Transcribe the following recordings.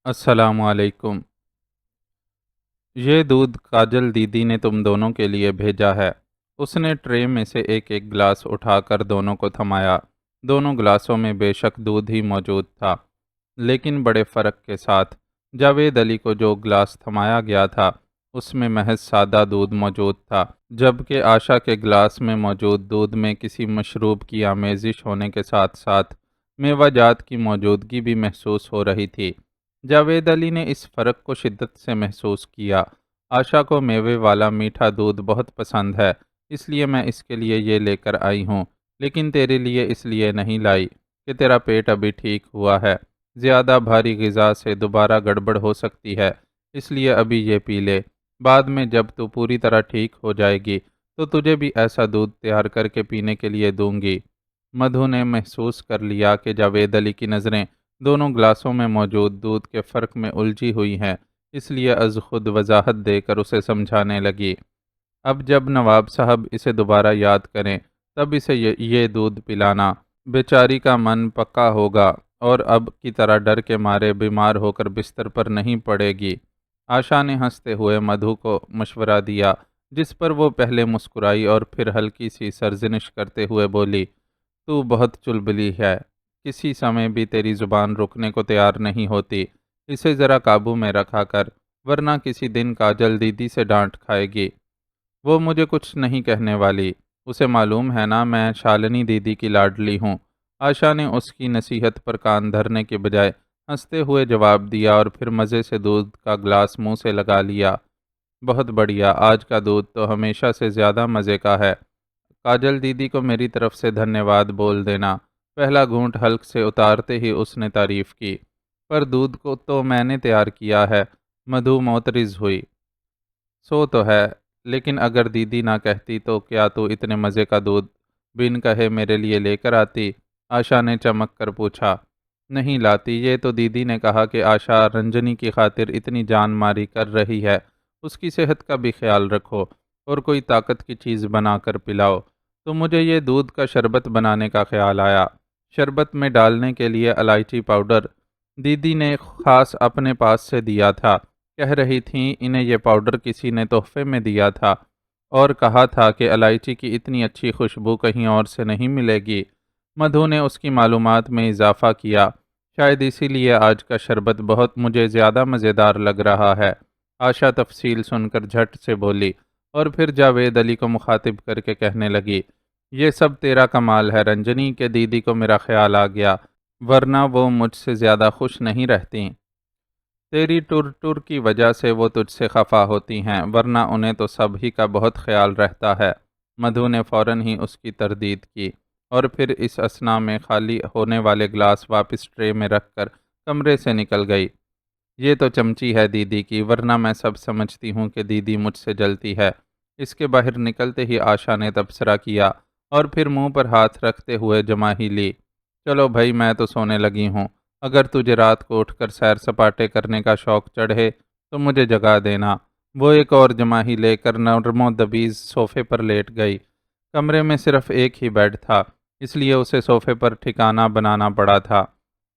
السلام علیکم۔ یہ دودھ کاجل دیدی نے تم دونوں کے لیے بھیجا ہے۔ اس نے ٹرے میں سے ایک ایک گلاس اٹھا کر دونوں کو تھمایا۔ دونوں گلاسوں میں بے شک دودھ ہی موجود تھا، لیکن بڑے فرق کے ساتھ۔ جاوید علی کو جو گلاس تھمایا گیا تھا اس میں محض سادہ دودھ موجود تھا، جبکہ آشا کے گلاس میں موجود دودھ میں کسی مشروب کی آمیزش ہونے کے ساتھ ساتھ میوہ جات کی موجودگی بھی محسوس ہو رہی تھی۔ جاوید علی نے اس فرق کو شدت سے محسوس کیا۔ آشا کو میوے والا میٹھا دودھ بہت پسند ہے، اس لیے میں اس کے لیے یہ لے کر آئی ہوں، لیکن تیرے لیے اس لیے نہیں لائی کہ تیرا پیٹ ابھی ٹھیک ہوا ہے۔ زیادہ بھاری غذا سے دوبارہ گڑبڑ ہو سکتی ہے، اس لیے ابھی یہ پی لے۔ بعد میں جب تو پوری طرح ٹھیک ہو جائے گی تو تجھے بھی ایسا دودھ تیار کر کے پینے کے لیے دوں گی۔ مدھو نے محسوس کر لیا کہ جاوید علی کی نظریں دونوں گلاسوں میں موجود دودھ کے فرق میں الجھی ہوئی ہیں، اس لیے از خود وضاحت دے کر اسے سمجھانے لگی۔ اب جب نواب صاحب اسے دوبارہ یاد کریں تب اسے یہ دودھ پلانا۔ بیچاری کا من پکا ہوگا اور اب کی طرح ڈر کے مارے بیمار ہو کر بستر پر نہیں پڑے گی۔ آشا نے ہنستے ہوئے مدھو کو مشورہ دیا، جس پر وہ پہلے مسکرائی اور پھر ہلکی سی سرزنش کرتے ہوئے بولی، تو بہت چلبلی ہے، کسی سمے بھی تیری زبان رکنے کو تیار نہیں ہوتی۔ اسے ذرا قابو میں رکھا کر، ورنہ کسی دن کاجل دیدی سے ڈانٹ کھائے گی۔ وہ مجھے کچھ نہیں کہنے والی، اسے معلوم ہے نا میں شالنی دیدی کی لاڈلی ہوں۔ آشا نے اس کی نصیحت پر کان دھرنے کے بجائے ہنستے ہوئے جواب دیا اور پھر مزے سے دودھ کا گلاس منہ سے لگا لیا۔ بہت بڑھیا، آج کا دودھ تو ہمیشہ سے زیادہ مزے کا ہے۔ کاجل دیدی کو میری طرف سے دھنیہ واد بول دینا۔ پہلا گھونٹ حلق سے اتارتے ہی اس نے تعریف کی۔ پر دودھ کو تو میں نے تیار کیا ہے، مدھو معترض ہوئی۔ سو تو ہے، لیکن اگر دیدی نہ کہتی تو کیا تو اتنے مزے کا دودھ بن کہے میرے لیے لے کر آتی؟ آشا نے چمک کر پوچھا۔ نہیں لاتی، یہ تو دیدی نے کہا کہ آشا رنجنی کی خاطر اتنی جان ماری کر رہی ہے، اس کی صحت کا بھی خیال رکھو اور کوئی طاقت کی چیز بنا کر پلاؤ۔ تو مجھے یہ دودھ کا شربت بنانے کا خیال آیا۔ شربت میں ڈالنے کے لیے الائچی پاؤڈر دیدی نے خاص اپنے پاس سے دیا تھا۔ کہہ رہی تھیں انہیں یہ پاؤڈر کسی نے تحفے میں دیا تھا اور کہا تھا کہ الائچی کی اتنی اچھی خوشبو کہیں اور سے نہیں ملے گی۔ مدھو نے اس کی معلومات میں اضافہ کیا، شاید اسی لیے آج کا شربت بہت مجھے زیادہ مزیدار لگ رہا ہے۔ آشا تفصیل سن کر جھٹ سے بولی اور پھر جاوید علی کو مخاطب کر کے کہنے لگی، یہ سب تیرا کمال ہے رنجنی، کہ دیدی کو میرا خیال آ گیا، ورنہ وہ مجھ سے زیادہ خوش نہیں رہتی۔ تیری ٹر ٹر کی وجہ سے وہ تجھ سے خفا ہوتی ہیں، ورنہ انہیں تو سب ہی کا بہت خیال رہتا ہے۔ مدھو نے فوراً ہی اس کی تردید کی اور پھر اس اثنا میں خالی ہونے والے گلاس واپس ٹرے میں رکھ کر کمرے سے نکل گئی۔ یہ تو چمچی ہے دیدی کی، ورنہ میں سب سمجھتی ہوں کہ دیدی مجھ سے جلتی ہے۔ اس کے باہر نکلتے ہی آشا نے تبصرہ کیا اور پھر منہ پر ہاتھ رکھتے ہوئے جماہی لی۔ چلو بھائی، میں تو سونے لگی ہوں، اگر تجھے رات کو اٹھ کر سیر سپاٹے کرنے کا شوق چڑھے تو مجھے جگا دینا۔ وہ ایک اور جماہی لے کر نرم و دبیز صوفے پر لیٹ گئی۔ کمرے میں صرف ایک ہی بیڈ تھا، اس لیے اسے صوفے پر ٹھکانہ بنانا پڑا تھا۔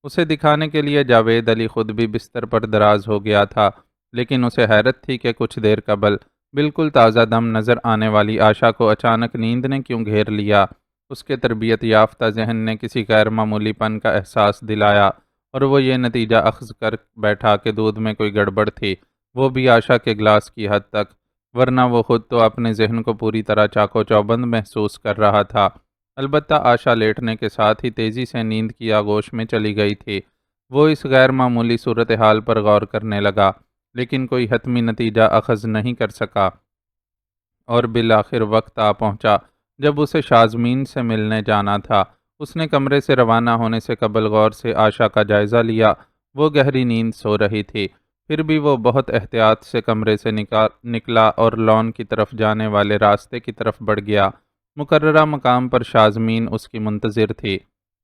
اسے دکھانے کے لیے جاوید علی خود بھی بستر پر دراز ہو گیا تھا، لیکن اسے حیرت تھی کہ کچھ دیر قبل بالکل تازہ دم نظر آنے والی آشا کو اچانک نیند نے کیوں گھیر لیا۔ اس کے تربیت یافتہ ذہن نے کسی غیر معمولی پن کا احساس دلایا اور وہ یہ نتیجہ اخذ کر بیٹھا کہ دودھ میں کوئی گڑبڑ تھی، وہ بھی آشا کے گلاس کی حد تک، ورنہ وہ خود تو اپنے ذہن کو پوری طرح چاق و چوبند محسوس کر رہا تھا۔ البتہ آشا لیٹنے کے ساتھ ہی تیزی سے نیند کی آغوش میں چلی گئی تھی۔ وہ اس غیر معمولی صورتحال پر غور کرنے لگا، لیکن کوئی حتمی نتیجہ اخذ نہیں کر سکا، اور بالآخر وقت آ پہنچا جب اسے شازمین سے ملنے جانا تھا۔ اس نے کمرے سے روانہ ہونے سے قبل غور سے آشا کا جائزہ لیا۔ وہ گہری نیند سو رہی تھی، پھر بھی وہ بہت احتیاط سے کمرے سے نکلا اور لان کی طرف جانے والے راستے کی طرف بڑھ گیا۔ مقررہ مقام پر شازمین اس کی منتظر تھی۔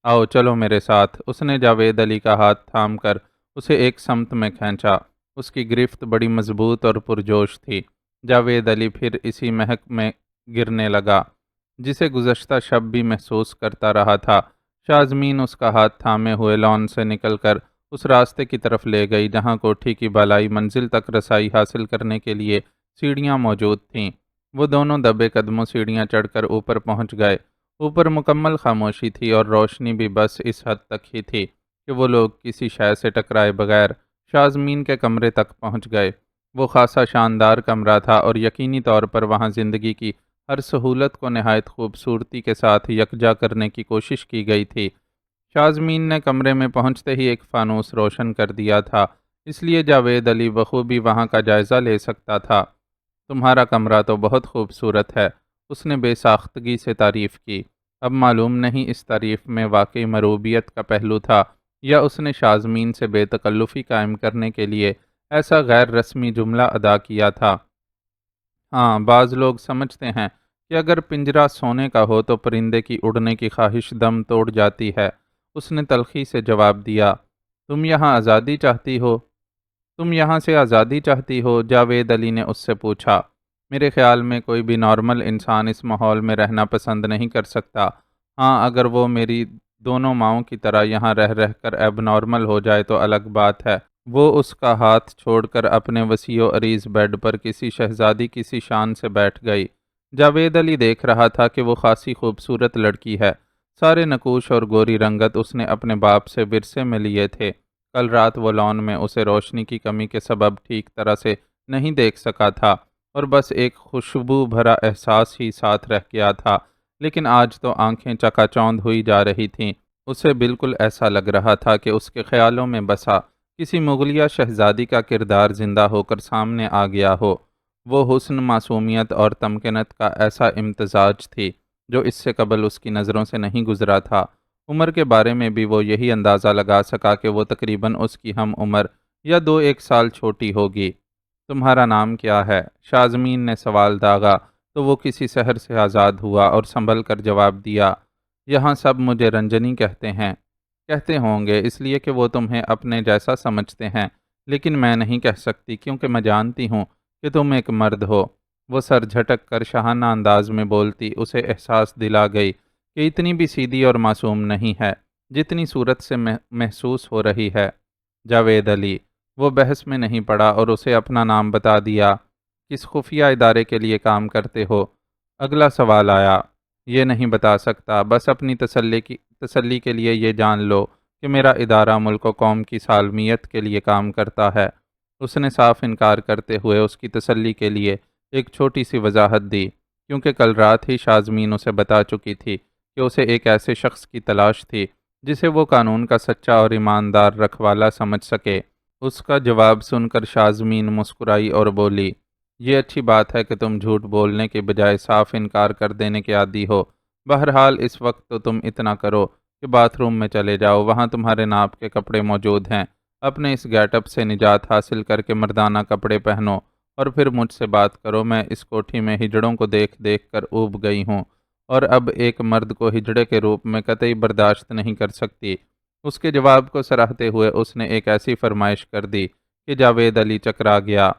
آؤ چلو میرے ساتھ، اس نے جاوید علی کا ہاتھ تھام کر اسے ایک سمت میں کھینچا۔ اس کی گرفت بڑی مضبوط اور پرجوش تھی۔ جاوید علی پھر اسی مہک میں گرنے لگا جسے گزشتہ شب بھی محسوس کرتا رہا تھا۔ شازمین اس کا ہاتھ تھامے ہوئے لان سے نکل کر اس راستے کی طرف لے گئی جہاں کوٹھی کی بالائی منزل تک رسائی حاصل کرنے کے لیے سیڑھیاں موجود تھیں۔ وہ دونوں دبے قدموں سیڑھیاں چڑھ کر اوپر پہنچ گئے۔ اوپر مکمل خاموشی تھی اور روشنی بھی بس اس حد تک ہی تھی کہ وہ لوگ کسی شے سے ٹکرائے بغیر شازمین کے کمرے تک پہنچ گئے۔ وہ خاصا شاندار کمرہ تھا اور یقینی طور پر وہاں زندگی کی ہر سہولت کو نہایت خوبصورتی کے ساتھ یکجا کرنے کی کوشش کی گئی تھی۔ شازمین نے کمرے میں پہنچتے ہی ایک فانوس روشن کر دیا تھا، اس لیے جاوید علی بخوبی وہاں کا جائزہ لے سکتا تھا۔ تمہارا کمرہ تو بہت خوبصورت ہے، اس نے بے ساختگی سے تعریف کی۔ اب معلوم نہیں اس تعریف میں واقعی مروبیت کا پہلو تھا یا اس نے شازمین سے بے تکلفی قائم کرنے کے لیے ایسا غیر رسمی جملہ ادا کیا تھا۔ ہاں، بعض لوگ سمجھتے ہیں کہ اگر پنجرہ سونے کا ہو تو پرندے کی اڑنے کی خواہش دم توڑ جاتی ہے۔ اس نے تلخی سے جواب دیا، تم یہاں آزادی چاہتی ہو؟ تم یہاں سے آزادی چاہتی ہو؟ جاوید علی نے اس سے پوچھا۔ میرے خیال میں کوئی بھی نارمل انسان اس ماحول میں رہنا پسند نہیں کر سکتا۔ ہاں، اگر وہ میری دونوں ماؤں کی طرح یہاں رہ رہ کر ایب نارمل ہو جائے تو الگ بات ہے۔ وہ اس کا ہاتھ چھوڑ کر اپنے وسیع و عریض بیڈ پر کسی شہزادی کسی شان سے بیٹھ گئی۔ جاوید علی دیکھ رہا تھا کہ وہ خاصی خوبصورت لڑکی ہے۔ سارے نقوش اور گوری رنگت اس نے اپنے باپ سے ورثے میں لیے تھے۔ کل رات وہ لان میں اسے روشنی کی کمی کے سبب ٹھیک طرح سے نہیں دیکھ سکا تھا اور بس ایک خوشبو بھرا احساس ہی ساتھ رہ گیا تھا، لیکن آج تو آنکھیں چکا چوند ہوئی جا رہی تھیں۔ اسے بالکل ایسا لگ رہا تھا کہ اس کے خیالوں میں بسا کسی مغلیہ شہزادی کا کردار زندہ ہو کر سامنے آ گیا ہو۔ وہ حسن، معصومیت اور تمکنت کا ایسا امتزاج تھی جو اس سے قبل اس کی نظروں سے نہیں گزرا تھا۔ عمر کے بارے میں بھی وہ یہی اندازہ لگا سکا کہ وہ تقریباً اس کی ہم عمر یا دو ایک سال چھوٹی ہوگی۔ تمہارا نام کیا ہے؟ شازمین نے سوال داغا تو وہ کسی سحر سے آزاد ہوا اور سنبھل کر جواب دیا، یہاں سب مجھے رنجنی کہتے ہیں۔ کہتے ہوں گے اس لیے کہ وہ تمہیں اپنے جیسا سمجھتے ہیں، لیکن میں نہیں کہہ سکتی کیونکہ میں جانتی ہوں کہ تم ایک مرد ہو۔ وہ سر جھٹک کر شاہانہ انداز میں بولتی اسے احساس دلا گئی کہ اتنی بھی سیدھی اور معصوم نہیں ہے جتنی صورت سے محسوس ہو رہی ہے۔ جاوید علی، وہ بحث میں نہیں پڑا اور اسے اپنا نام بتا دیا۔ کس خفیہ ادارے کے لیے کام کرتے ہو؟ اگلا سوال آیا۔ یہ نہیں بتا سکتا، بس اپنی تسلی کے لیے یہ جان لو کہ میرا ادارہ ملک و قوم کی سالمیت کے لیے کام کرتا ہے۔ اس نے صاف انکار کرتے ہوئے اس کی تسلی کے لیے ایک چھوٹی سی وضاحت دی، کیونکہ کل رات ہی شازمین اسے بتا چکی تھی کہ اسے ایک ایسے شخص کی تلاش تھی جسے وہ قانون کا سچا اور ایماندار رکھوالا سمجھ سکے۔ اس کا جواب سن کر شازمین مسکرائی اور بولی، یہ اچھی بات ہے کہ تم جھوٹ بولنے کے بجائے صاف انکار کر دینے کے عادی ہو۔ بہرحال اس وقت تو تم اتنا کرو کہ باتھ روم میں چلے جاؤ، وہاں تمہارے ناپ کے کپڑے موجود ہیں۔ اپنے اس گیٹ اپ سے نجات حاصل کر کے مردانہ کپڑے پہنو اور پھر مجھ سے بات کرو۔ میں اس کوٹھی میں ہجڑوں کو دیکھ دیکھ کر اوب گئی ہوں اور اب ایک مرد کو ہجڑے کے روپ میں قطعی برداشت نہیں کر سکتی۔ اس کے جواب کو سراہتے ہوئے اس نے ایک ایسی فرمائش کر دی کہ جاوید علی چکرا گیا۔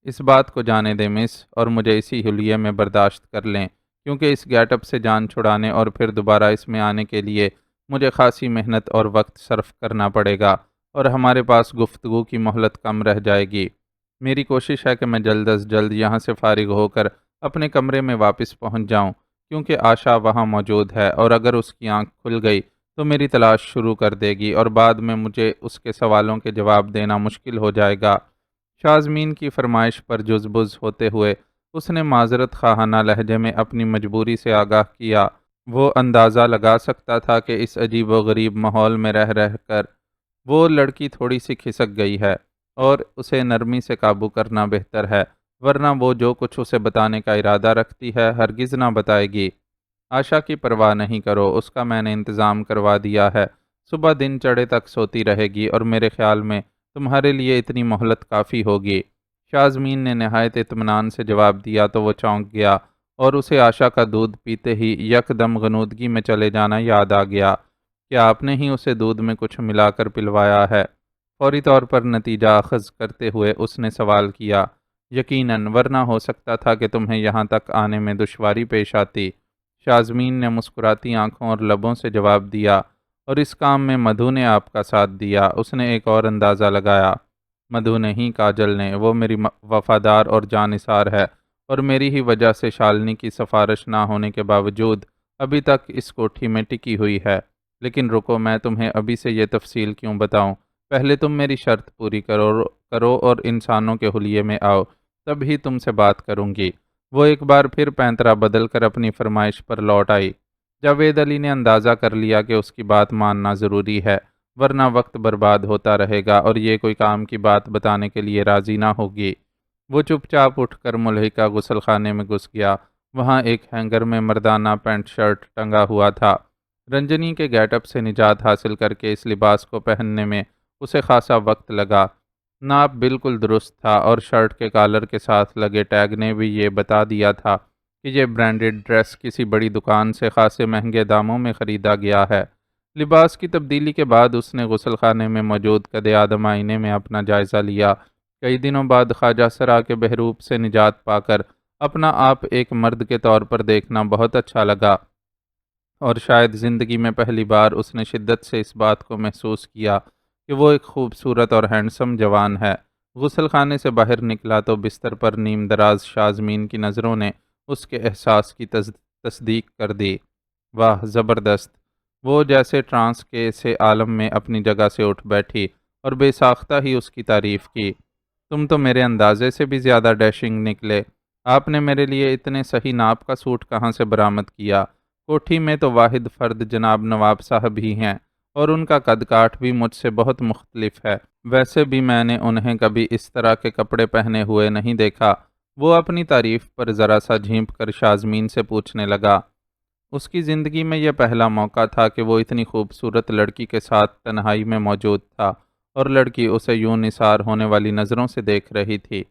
اس بات کو جانے دے مس، اور مجھے اسی حلیے میں برداشت کر لیں، کیونکہ اس گیٹ اپ سے جان چھڑانے اور پھر دوبارہ اس میں آنے کے لیے مجھے خاصی محنت اور وقت صرف کرنا پڑے گا اور ہمارے پاس گفتگو کی مہلت کم رہ جائے گی۔ میری کوشش ہے کہ میں جلد از جلد یہاں سے فارغ ہو کر اپنے کمرے میں واپس پہنچ جاؤں، کیونکہ آشا وہاں موجود ہے اور اگر اس کی آنکھ کھل گئی تو میری تلاش شروع کر دے گی اور بعد میں مجھے اس کے سوالوں کے جواب دینا مشکل ہو جائے گا۔ شازمین کی فرمائش پر جزبز ہوتے ہوئے اس نے معذرت خواہانہ لہجے میں اپنی مجبوری سے آگاہ کیا۔ وہ اندازہ لگا سکتا تھا کہ اس عجیب و غریب ماحول میں رہ رہ کر وہ لڑکی تھوڑی سی کھسک گئی ہے اور اسے نرمی سے قابو کرنا بہتر ہے، ورنہ وہ جو کچھ اسے بتانے کا ارادہ رکھتی ہے ہرگز نہ بتائے گی۔ آشا کی پرواہ نہیں کرو، اس کا میں نے انتظام کروا دیا ہے۔ صبح دن چڑھے تک سوتی رہے گی اور میرے خیال میں تمہارے لیے اتنی مہلت کافی ہوگی۔ شازمین نے نہایت اطمینان سے جواب دیا تو وہ چونک گیا اور اسے آشا کا دودھ پیتے ہی یکدم غنودگی میں چلے جانا یاد آ گیا۔ کیا آپ نے ہی اسے دودھ میں کچھ ملا کر پلوایا ہے؟ فوری طور پر نتیجہ اخذ کرتے ہوئے اس نے سوال کیا۔ یقیناً، ورنہ ہو سکتا تھا کہ تمہیں یہاں تک آنے میں دشواری پیش آتی۔ شازمین نے مسکراتی آنکھوں اور لبوں سے جواب دیا، اور اس کام میں مدھو نے آپ کا ساتھ دیا۔ اس نے ایک اور اندازہ لگایا، مدھو نہیں کاجل نے، وہ میری وفادار اور جانثار ہے، اور میری ہی وجہ سے شالنی کی سفارش نہ ہونے کے باوجود ابھی تک اس کوٹھی میں ٹکی ہوئی ہے۔ لیکن رکو، میں تمہیں ابھی سے یہ تفصیل کیوں بتاؤں؟ پہلے تم میری شرط پوری کرو اور انسانوں کے حلیے میں آؤ، تب ہی تم سے بات کروں گی۔ وہ ایک بار پھر پینترا بدل کر اپنی فرمائش پر لوٹ آئی۔ جاوید علی نے اندازہ کر لیا کہ اس کی بات ماننا ضروری ہے، ورنہ وقت برباد ہوتا رہے گا اور یہ کوئی کام کی بات بتانے کے لیے راضی نہ ہوگی۔ وہ چپ چاپ اٹھ کر ملحقہ غسل خانے میں گھس گیا۔ وہاں ایک ہینگر میں مردانہ پینٹ شرٹ ٹنگا ہوا تھا۔ رنجنی کے گیٹ اپ سے نجات حاصل کر کے اس لباس کو پہننے میں اسے خاصا وقت لگا۔ ناپ بالکل درست تھا اور شرٹ کے کالر کے ساتھ لگے ٹیگ نے بھی یہ بتا دیا تھا کہ یہ برانڈڈ ڈریس کسی بڑی دکان سے خاصے مہنگے داموں میں خریدا گیا ہے۔ لباس کی تبدیلی کے بعد اس نے غسل خانے میں موجود قد آدم آئینے میں اپنا جائزہ لیا۔ کئی دنوں بعد خواجہ سرا کے بحروب سے نجات پا کر اپنا آپ ایک مرد کے طور پر دیکھنا بہت اچھا لگا، اور شاید زندگی میں پہلی بار اس نے شدت سے اس بات کو محسوس کیا کہ وہ ایک خوبصورت اور ہینڈسم جوان ہے۔ غسل خانے سے باہر نکلا تو بستر پر نیم دراز شازمین کی نظروں نے اس کے احساس کی تصدیق کر دی۔ واہ، زبردست! وہ جیسے ٹرانس کے سے عالم میں اپنی جگہ سے اٹھ بیٹھی اور بے ساختہ ہی اس کی تعریف کی۔ تم تو میرے اندازے سے بھی زیادہ ڈیشنگ نکلے۔ آپ نے میرے لیے اتنے صحیح ناپ کا سوٹ کہاں سے برآمد کیا؟ کوٹھی میں تو واحد فرد جناب نواب صاحب ہی ہیں، اور ان کا قد کاٹ بھی مجھ سے بہت مختلف ہے۔ ویسے بھی میں نے انہیں کبھی اس طرح کے کپڑے پہنے ہوئے نہیں دیکھا۔ وہ اپنی تعریف پر ذرا سا جھینپ کر شازمین سے پوچھنے لگا۔ اس کی زندگی میں یہ پہلا موقع تھا کہ وہ اتنی خوبصورت لڑکی کے ساتھ تنہائی میں موجود تھا، اور لڑکی اسے یوں نثار ہونے والی نظروں سے دیکھ رہی تھی۔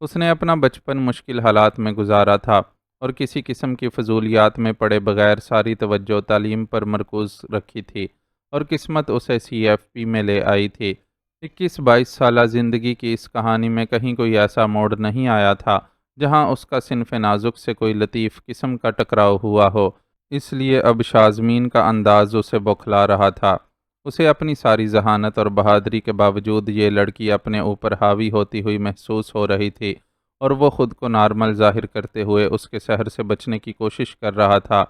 اس نے اپنا بچپن مشکل حالات میں گزارا تھا اور کسی قسم کی فضولیات میں پڑے بغیر ساری توجہ تعلیم پر مرکوز رکھی تھی، اور قسمت اسے سی ایف پی میں لے آئی تھی۔ 21-22 سالہ زندگی کی اس کہانی میں کہیں کوئی ایسا موڑ نہیں آیا تھا جہاں اس کا صنف نازک سے کوئی لطیف قسم کا ٹکراؤ ہوا ہو، اس لیے اب شازمین کا انداز اسے بوکھلا رہا تھا۔ اسے اپنی ساری ذہانت اور بہادری کے باوجود یہ لڑکی اپنے اوپر حاوی ہوتی ہوئی محسوس ہو رہی تھی، اور وہ خود کو نارمل ظاہر کرتے ہوئے اس کے سحر سے بچنے کی کوشش کر رہا تھا۔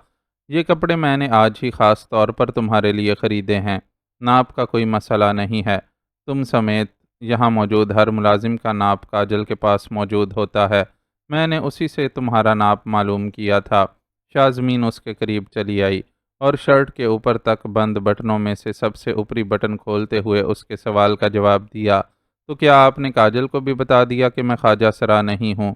یہ کپڑے میں نے آج ہی خاص طور پر تمہارے لیے خریدے ہیں، ناپ کا کوئی مسئلہ نہیں ہے۔ تم سمیت یہاں موجود ہر ملازم کا ناپ کاجل کے پاس موجود ہوتا ہے، میں نے اسی سے تمہارا ناپ معلوم کیا تھا۔ شازمین اس کے قریب چلی آئی اور شرٹ کے اوپر تک بند بٹنوں میں سے سب سے اوپری بٹن کھولتے ہوئے اس کے سوال کا جواب دیا۔ تو کیا آپ نے کاجل کو بھی بتا دیا کہ میں خواجہ سرا نہیں ہوں؟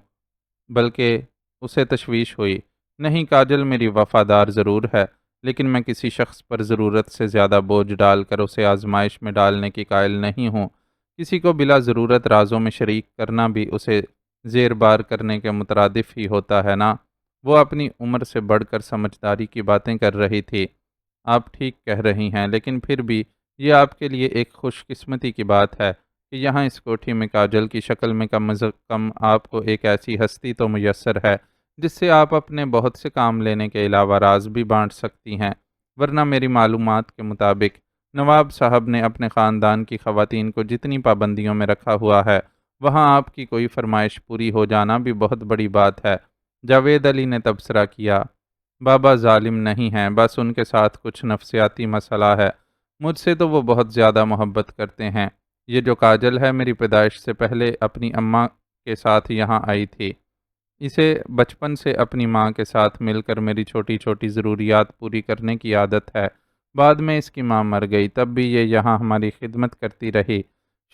بلکہ اسے تشویش ہوئی۔ نہیں، کاجل میری وفادار ضرور ہے، لیکن میں کسی شخص پر ضرورت سے زیادہ بوجھ ڈال کر اسے آزمائش میں ڈالنے کی قائل نہیں ہوں۔ کسی کو بلا ضرورت رازوں میں شریک کرنا بھی اسے زیر بار کرنے کے مترادف ہی ہوتا ہے نا۔ وہ اپنی عمر سے بڑھ کر سمجھداری کی باتیں کر رہی تھی۔ آپ ٹھیک کہہ رہی ہیں، لیکن پھر بھی یہ آپ کے لیے ایک خوش قسمتی کی بات ہے کہ یہاں اس کوٹھی میں کاجل کی شکل میں کم از کم آپ کو ایک ایسی ہستی تو میسر ہے جس سے آپ اپنے بہت سے کام لینے کے علاوہ راز بھی بانٹ سکتی ہیں، ورنہ میری معلومات کے مطابق نواب صاحب نے اپنے خاندان کی خواتین کو جتنی پابندیوں میں رکھا ہوا ہے، وہاں آپ کی کوئی فرمائش پوری ہو جانا بھی بہت بڑی بات ہے۔ جاوید علی نے تبصرہ کیا۔ بابا ظالم نہیں ہیں، بس ان کے ساتھ کچھ نفسیاتی مسئلہ ہے۔ مجھ سے تو وہ بہت زیادہ محبت کرتے ہیں۔ یہ جو کاجل ہے میری پیدائش سے پہلے اپنی اماں کے ساتھ یہاں آئی تھی۔ اسے بچپن سے اپنی ماں کے ساتھ مل کر میری چھوٹی چھوٹی ضروریات پوری کرنے کی عادت ہے۔ بعد میں اس کی ماں مر گئی، تب بھی یہ یہاں ہماری خدمت کرتی رہی۔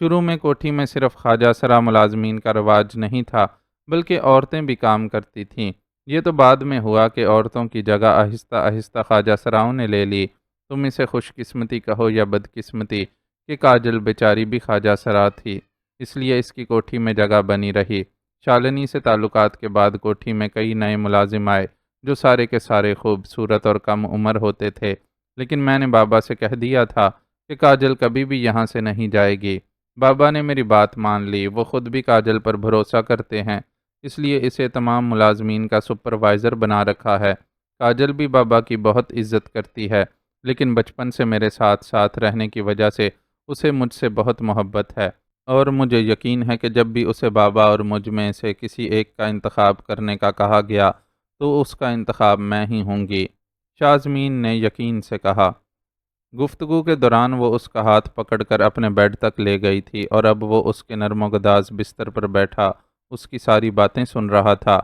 شروع میں کوٹھی میں صرف خواجہ سرا ملازمین کا رواج نہیں تھا، بلکہ عورتیں بھی کام کرتی تھیں۔ یہ تو بعد میں ہوا کہ عورتوں کی جگہ آہستہ آہستہ خواجہ سراؤں نے لے لی۔ تم اسے خوش قسمتی کہو یا بدقسمتی کہ کاجل بیچاری بھی خواجہ سرا تھی، اس لیے اس کی کوٹھی میں جگہ بنی رہی۔ شالنی سے تعلقات کے بعد کوٹھی میں کئی نئے ملازم آئے جو سارے کے سارے خوبصورت اور کم عمر ہوتے تھے، لیکن میں نے بابا سے کہہ دیا تھا کہ کاجل کبھی بھی یہاں سے نہیں جائے گی۔ بابا نے میری بات مان لی، وہ خود بھی کاجل پر بھروسہ کرتے ہیں، اس لیے اسے تمام ملازمین کا سپروائزر بنا رکھا ہے۔ کاجل بھی بابا کی بہت عزت کرتی ہے، لیکن بچپن سے میرے ساتھ ساتھ رہنے کی وجہ سے اسے مجھ سے بہت محبت ہے، اور مجھے یقین ہے کہ جب بھی اسے بابا اور مجھ میں سے کسی ایک کا انتخاب کرنے کا کہا گیا تو اس کا انتخاب میں ہی ہوں گی، شازمین نے یقین سے کہا۔ گفتگو کے دوران وہ اس کا ہاتھ پکڑ کر اپنے بیڈ تک لے گئی تھی، اور اب وہ اس کے نرم و گداز بستر پر بیٹھا اس کی ساری باتیں سن رہا تھا۔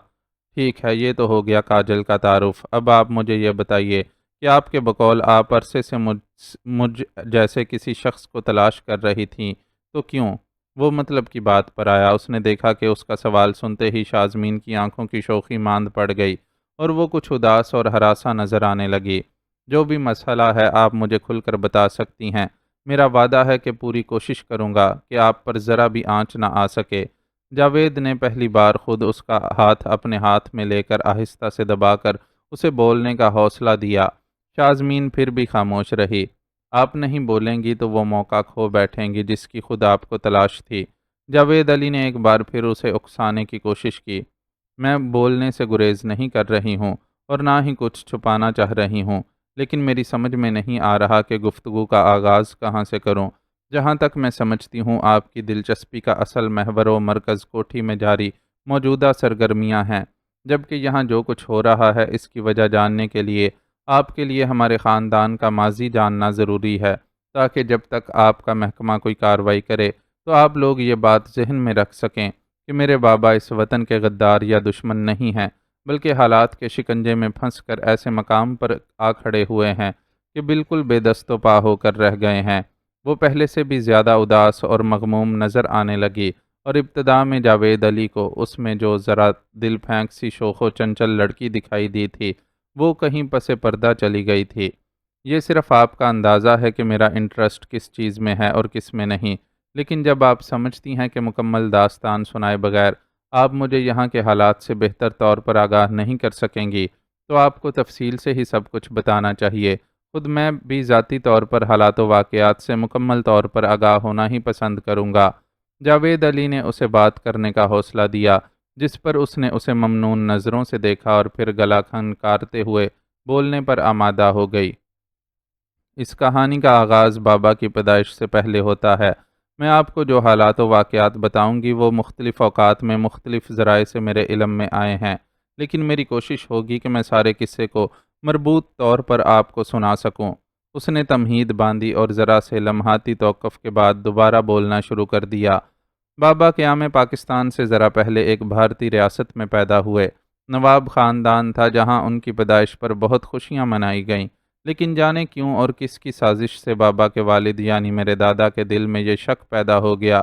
ٹھیک ہے، یہ تو ہو گیا کاجل کا تعارف۔ اب آپ مجھے یہ بتائیے کہ آپ کے بقول آپ عرصے سے مجھ جیسے کسی شخص کو تلاش کر رہی تھیں، تو کیوں؟ وہ مطلب کی بات پر آیا۔ اس نے دیکھا کہ اس کا سوال سنتے ہی شازمین کی آنکھوں کی شوخی ماند پڑ گئی، اور وہ کچھ اداس اور ہراساں نظر آنے لگی۔ جو بھی مسئلہ ہے آپ مجھے کھل کر بتا سکتی ہیں، میرا وعدہ ہے کہ پوری کوشش کروں گا کہ آپ پر ذرا بھی آنچ نہ آ سکے۔ جاوید نے پہلی بار خود اس کا ہاتھ اپنے ہاتھ میں لے کر آہستہ سے دبا کر اسے بولنے کا حوصلہ دیا۔ شازمین پھر بھی خاموش رہی۔ آپ نہیں بولیں گی تو وہ موقع کھو بیٹھیں گی جس کی خود آپ کو تلاش تھی۔ جاوید علی نے ایک بار پھر اسے اکسانے کی کوشش کی۔ میں بولنے سے گریز نہیں کر رہی ہوں، اور نہ ہی کچھ چھپانا چاہ رہی ہوں، لیکن میری سمجھ میں نہیں آ رہا کہ گفتگو کا آغاز کہاں سے کروں۔ جہاں تک میں سمجھتی ہوں آپ کی دلچسپی کا اصل محور و مرکز کوٹھی میں جاری موجودہ سرگرمیاں ہیں، جبکہ یہاں جو کچھ ہو رہا ہے اس کی وجہ جاننے کے لیے آپ کے لیے ہمارے خاندان کا ماضی جاننا ضروری ہے، تاکہ جب تک آپ کا محکمہ کوئی کارروائی کرے تو آپ لوگ یہ بات ذہن میں رکھ سکیں کہ میرے بابا اس وطن کے غدار یا دشمن نہیں ہیں، بلکہ حالات کے شکنجے میں پھنس کر ایسے مقام پر آ کھڑے ہوئے ہیں کہ بالکل بے دست و پا ہو کر رہ گئے ہیں۔ وہ پہلے سے بھی زیادہ اداس اور مغموم نظر آنے لگی، اور ابتدا میں جاوید علی کو اس میں جو ذرا دل پھینک سی شوخ و چنچل لڑکی دکھائی دی تھی وہ کہیں پس پردہ چلی گئی تھی۔ یہ صرف آپ کا اندازہ ہے کہ میرا انٹرسٹ کس چیز میں ہے اور کس میں نہیں، لیکن جب آپ سمجھتی ہیں کہ مکمل داستان سنائے بغیر آپ مجھے یہاں کے حالات سے بہتر طور پر آگاہ نہیں کر سکیں گی، تو آپ کو تفصیل سے ہی سب کچھ بتانا چاہیے۔ خود میں بھی ذاتی طور پر حالات و واقعات سے مکمل طور پر آگاہ ہونا ہی پسند کروں گا۔ جاوید علی نے اسے بات کرنے کا حوصلہ دیا، جس پر اس نے اسے ممنون نظروں سے دیکھا اور پھر گلا کھنکارتے ہوئے بولنے پر آمادہ ہو گئی۔ اس کہانی کا آغاز بابا کی پیدائش سے پہلے ہوتا ہے۔ میں آپ کو جو حالات و واقعات بتاؤں گی وہ مختلف اوقات میں مختلف ذرائع سے میرے علم میں آئے ہیں، لیکن میری کوشش ہوگی کہ میں سارے قصے کو مربوط طور پر آپ کو سنا سکوں۔ اس نے تمہید باندھی اور ذرا سے لمحاتی توقف کے بعد دوبارہ بولنا شروع کر دیا۔ بابا قیام پاکستان سے ذرا پہلے ایک بھارتی ریاست میں پیدا ہوئے۔ نواب خاندان تھا جہاں ان کی پیدائش پر بہت خوشیاں منائی گئیں، لیکن جانے کیوں اور کس کی سازش سے بابا کے والد یعنی میرے دادا کے دل میں یہ شک پیدا ہو گیا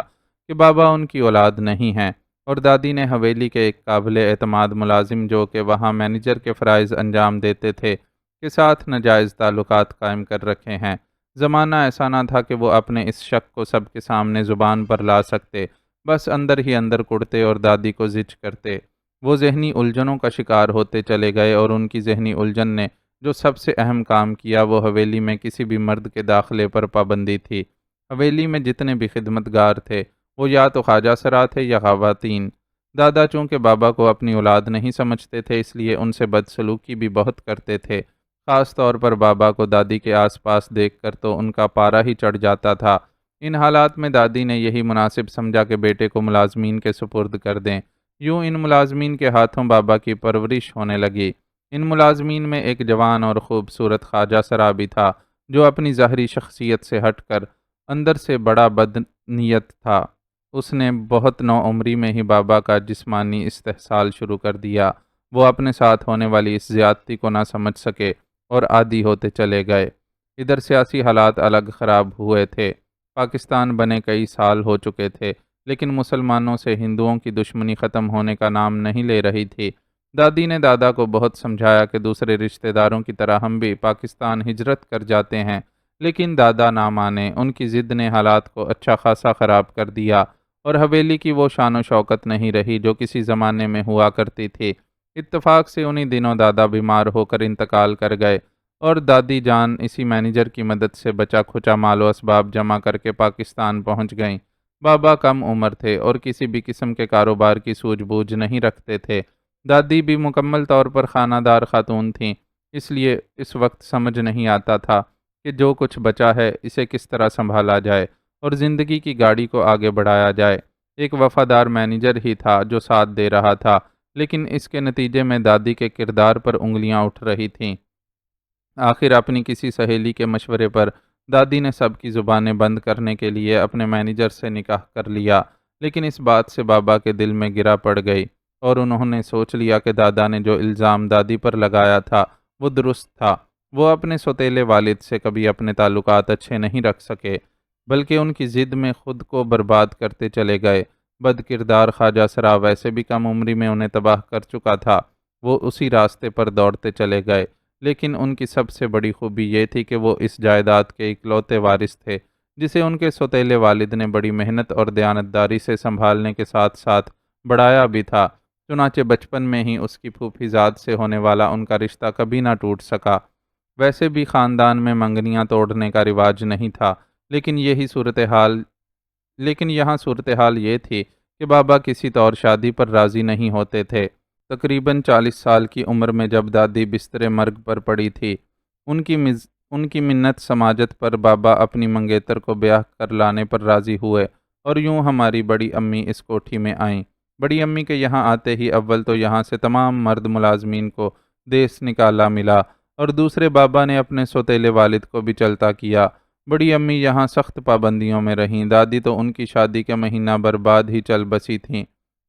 کہ بابا ان کی اولاد نہیں ہیں، اور دادی نے حویلی کے ایک قابل اعتماد ملازم جو کہ وہاں مینیجر کے فرائض انجام دیتے تھے کے ساتھ ناجائز تعلقات قائم کر رکھے ہیں۔ زمانہ ایسا نہ تھا کہ وہ اپنے اس شک کو سب کے سامنے زبان پر لا سکتے، بس اندر ہی اندر کڑتے اور دادی کو زج کرتے۔ وہ ذہنی الجھنوں کا شکار ہوتے چلے گئے، اور ان کی ذہنی الجھن نے جو سب سے اہم کام کیا وہ حویلی میں کسی بھی مرد کے داخلے پر پابندی تھی۔ حویلی میں جتنے بھی خدمتگار تھے وہ یا تو خواجہ سرا تھے یا خواتین۔ دادا چونکہ بابا کو اپنی اولاد نہیں سمجھتے تھے اس لیے ان سے بدسلوکی بھی بہت کرتے تھے، خاص طور پر بابا کو دادی کے آس پاس دیکھ کر تو ان کا پارا ہی چڑھ جاتا تھا۔ ان حالات میں دادی نے یہی مناسب سمجھا کہ بیٹے کو ملازمین کے سپرد کر دیں۔ یوں ان ملازمین کے ہاتھوں بابا کی پرورش ہونے لگی۔ ان ملازمین میں ایک جوان اور خوبصورت خواجہ سرا بھی تھا جو اپنی ظاہری شخصیت سے ہٹ کر اندر سے بڑا بد نیت تھا۔ اس نے بہت نو عمری میں ہی بابا کا جسمانی استحصال شروع کر دیا۔ وہ اپنے ساتھ ہونے والی اس زیادتی کو نہ سمجھ سکے اور عادی ہوتے چلے گئے۔ ادھر سیاسی حالات الگ خراب ہوئے تھے۔ پاکستان بنے کئی سال ہو چکے تھے، لیکن مسلمانوں سے ہندوؤں کی دشمنی ختم ہونے کا نام نہیں لے رہی تھی۔ دادی نے دادا کو بہت سمجھایا کہ دوسرے رشتہ داروں کی طرح ہم بھی پاکستان ہجرت کر جاتے ہیں، لیکن دادا نہ مانے۔ ان کی ضد نے حالات کو اچھا خاصا خراب کر دیا، اور حویلی کی وہ شان و شوکت نہیں رہی جو کسی زمانے میں ہوا کرتی تھی۔ اتفاق سے انہی دنوں دادا بیمار ہو کر انتقال کر گئے، اور دادی جان اسی مینیجر کی مدد سے بچا کھچا مال و اسباب جمع کر کے پاکستان پہنچ گئیں۔ بابا کم عمر تھے اور کسی بھی قسم کے کاروبار کی سوجھ بوجھ نہیں رکھتے تھے۔ دادی بھی مکمل طور پر خانہ دار خاتون تھیں، اس لیے اس وقت سمجھ نہیں آتا تھا کہ جو کچھ بچا ہے اسے کس طرح سنبھالا جائے اور زندگی کی گاڑی کو آگے بڑھایا جائے۔ ایک وفادار مینیجر ہی تھا جو ساتھ دے رہا تھا، لیکن اس کے نتیجے میں دادی کے کردار پر انگلیاں اٹھ رہی تھیں۔ آخر اپنی کسی سہیلی کے مشورے پر دادی نے سب کی زبانیں بند کرنے کے لیے اپنے مینیجر سے نکاح کر لیا، لیکن اس بات سے بابا کے دل میں گرا پڑ گئی اور انہوں نے سوچ لیا کہ دادا نے جو الزام دادی پر لگایا تھا وہ درست تھا۔ وہ اپنے سوتیلے والد سے کبھی اپنے تعلقات اچھے نہیں رکھ سکے، بلکہ ان کی ضد میں خود کو برباد کرتے چلے گئے۔ بد کردار خواجہ سرا ویسے بھی کم عمری میں انہیں تباہ کر چکا تھا، وہ اسی راستے پر دوڑتے چلے گئے، لیکن ان کی سب سے بڑی خوبی یہ تھی کہ وہ اس جائیداد کے اکلوتے وارث تھے جسے ان کے سوتیلے والد نے بڑی محنت اور دیانتداری سے سنبھالنے کے ساتھ ساتھ بڑھایا بھی تھا۔ چنانچہ بچپن میں ہی اس کی پھوپھی زاد سے ہونے والا ان کا رشتہ کبھی نہ ٹوٹ سکا۔ ویسے بھی خاندان میں منگنیاں توڑنے کا رواج نہیں تھا، لیکن یہاں صورتحال یہ تھی کہ بابا کسی طور شادی پر راضی نہیں ہوتے تھے۔ تقریباً 40 سال کی عمر میں جب دادی بستر مرگ پر پڑی تھی، ان کی منت سماجت پر بابا اپنی منگیتر کو بیاہ کر لانے پر راضی ہوئے اور یوں ہماری بڑی امی اس کوٹھی میں آئیں۔ بڑی امی کے یہاں آتے ہی اول تو یہاں سے تمام مرد ملازمین کو دیس نکالا ملا اور دوسرے بابا نے اپنے سوتیلے والد کو بھی چلتا کیا۔ بڑی امی یہاں سخت پابندیوں میں رہیں، دادی تو ان کی شادی کے مہینہ بر بعد ہی چل بسی تھیں۔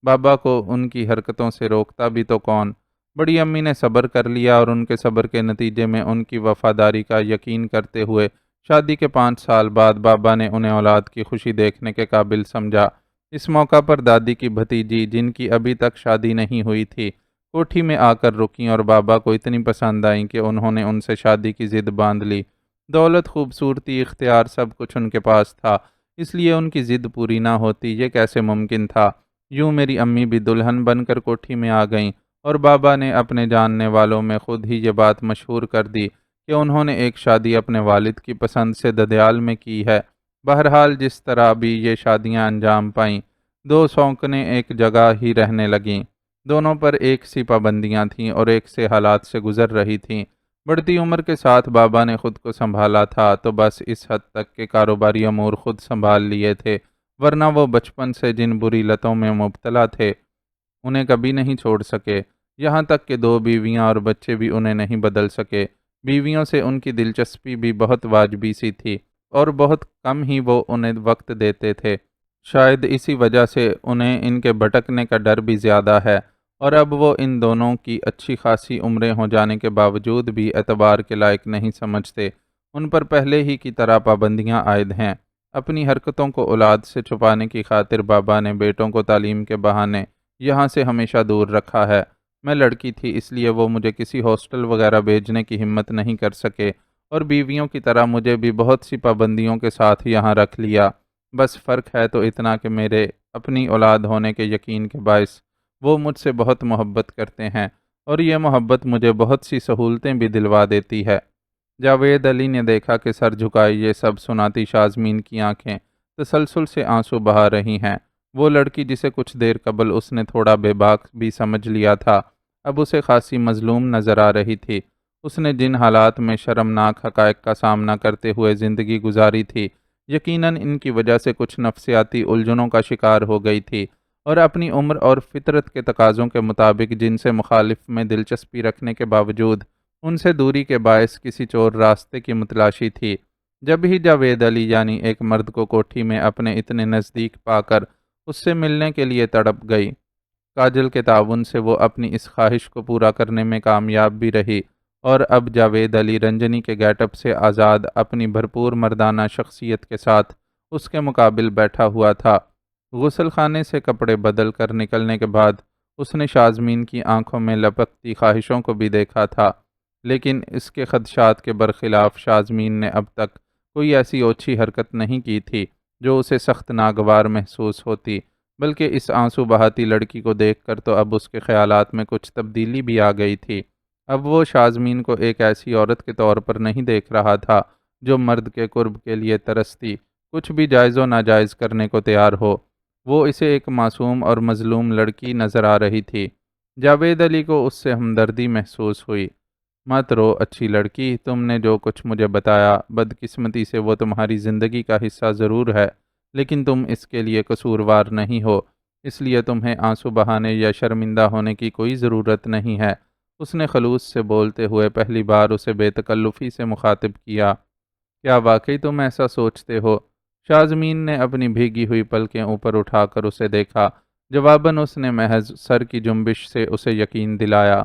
بابا کو ان کی حرکتوں سے روکتا بھی تو کون؟ بڑی امی نے صبر کر لیا اور ان کے صبر کے نتیجے میں ان کی وفاداری کا یقین کرتے ہوئے شادی کے 5 سال بعد بابا نے انہیں اولاد کی خوشی دیکھنے کے قابل سمجھا۔ اس موقع پر دادی کی بھتیجی، جن کی ابھی تک شادی نہیں ہوئی تھی، کوٹھی میں آ کر رکیں اور بابا کو اتنی پسند آئیں کہ انہوں نے ان سے شادی کی ضد باندھ لی۔ دولت، خوبصورتی، اختیار سب کچھ ان کے پاس تھا، اس لیے ان کی ضد پوری نہ ہوتی یہ کیسے ممکن تھا؟ یوں میری امی بھی دلہن بن کر کوٹھی میں آ گئیں اور بابا نے اپنے جاننے والوں میں خود ہی یہ بات مشہور کر دی کہ انہوں نے ایک شادی اپنے والد کی پسند سے ددیال میں کی ہے۔ بہرحال جس طرح بھی یہ شادیاں انجام پائیں، دو سونکنیں ایک جگہ ہی رہنے لگیں۔ دونوں پر ایک سی پابندیاں تھیں اور ایک سے حالات سے گزر رہی تھیں۔ بڑھتی عمر کے ساتھ بابا نے خود کو سنبھالا تھا تو بس اس حد تک کہ کاروباری امور خود سنبھال لیے تھے، ورنہ وہ بچپن سے جن بری لتوں میں مبتلا تھے انہیں کبھی نہیں چھوڑ سکے، یہاں تک کہ 2 بیویاں اور بچے بھی انہیں نہیں بدل سکے۔ بیویوں سے ان کی دلچسپی بھی بہت واجبی سی تھی اور بہت کم ہی وہ انہیں وقت دیتے تھے۔ شاید اسی وجہ سے انہیں ان کے بھٹکنے کا ڈر بھی زیادہ ہے، اور اب وہ ان دونوں کی اچھی خاصی عمریں ہو جانے کے باوجود بھی اعتبار کے لائق نہیں سمجھتے۔ ان پر پہلے ہی کی طرح پابندیاں عائد ہیں۔ اپنی حرکتوں کو اولاد سے چھپانے کی خاطر بابا نے بیٹوں کو تعلیم کے بہانے یہاں سے ہمیشہ دور رکھا ہے۔ میں لڑکی تھی اس لیے وہ مجھے کسی ہاسٹل وغیرہ بھیجنے کی ہمت نہیں کر سکے اور بیویوں کی طرح مجھے بھی بہت سی پابندیوں کے ساتھ یہاں رکھ لیا۔ بس فرق ہے تو اتنا کہ میرے اپنی اولاد ہونے کے یقین کے باعث وہ مجھ سے بہت محبت کرتے ہیں اور یہ محبت مجھے بہت سی سہولتیں بھی دلوا دیتی ہے۔ جاوید علی نے دیکھا کہ سر جھکائے یہ سب سناتی شازمین کی آنکھیں تسلسل سے آنسو بہا رہی ہیں۔ وہ لڑکی جسے کچھ دیر قبل اس نے تھوڑا بے باک بھی سمجھ لیا تھا، اب اسے خاصی مظلوم نظر آ رہی تھی۔ اس نے جن حالات میں شرمناک حقائق کا سامنا کرتے ہوئے زندگی گزاری تھی، یقیناً ان کی وجہ سے کچھ نفسیاتی الجھنوں کا شکار ہو گئی تھی اور اپنی عمر اور فطرت کے تقاضوں کے مطابق جن سے مخالف میں دلچسپی رکھنے کے باوجود ان سے دوری کے باعث کسی چور راستے کی متلاشی تھی۔ جب ہی جاوید علی یعنی ایک مرد کو کوٹھی میں اپنے اتنے نزدیک پا کر اس سے ملنے کے لیے تڑپ گئی، کاجل کے تعاون سے وہ اپنی اس خواہش کو پورا کرنے میں کامیاب بھی رہی اور اب جاوید علی رنجنی کے گیٹ اپ سے آزاد اپنی بھرپور مردانہ شخصیت کے ساتھ اس کے مقابل بیٹھا ہوا تھا۔ غسل خانے سے کپڑے بدل کر نکلنے کے بعد اس نے شازمین کی آنکھوں میں لپکتی خواہشوں کو بھی دیکھا تھا، لیکن اس کے خدشات کے برخلاف شازمین نے اب تک کوئی ایسی اوچھی حرکت نہیں کی تھی جو اسے سخت ناگوار محسوس ہوتی، بلکہ اس آنسو بہاتی لڑکی کو دیکھ کر تو اب اس کے خیالات میں کچھ تبدیلی بھی آ گئی تھی۔ اب وہ شازمین کو ایک ایسی عورت کے طور پر نہیں دیکھ رہا تھا جو مرد کے قرب کے لیے ترستی، کچھ بھی جائز و ناجائز کرنے کو تیار ہو۔ وہ اسے ایک معصوم اور مظلوم لڑکی نظر آ رہی تھی۔ جاوید علی کو اس سے ہمدردی محسوس ہوئی۔ مت رو اچھی لڑکی، تم نے جو کچھ مجھے بتایا بدقسمتی سے وہ تمہاری زندگی کا حصہ ضرور ہے، لیکن تم اس کے لیے قصوروار نہیں ہو، اس لیے تمہیں آنسو بہانے یا شرمندہ ہونے کی کوئی ضرورت نہیں ہے۔ اس نے خلوص سے بولتے ہوئے پہلی بار اسے بے تکلفی سے مخاطب کیا۔ کیا واقعی تم ایسا سوچتے ہو؟ شازمین نے اپنی بھیگی ہوئی پلکیں اوپر اٹھا کر اسے دیکھا۔ جواباً اس نے محض سر کی جنبش سے اسے یقین دلایا۔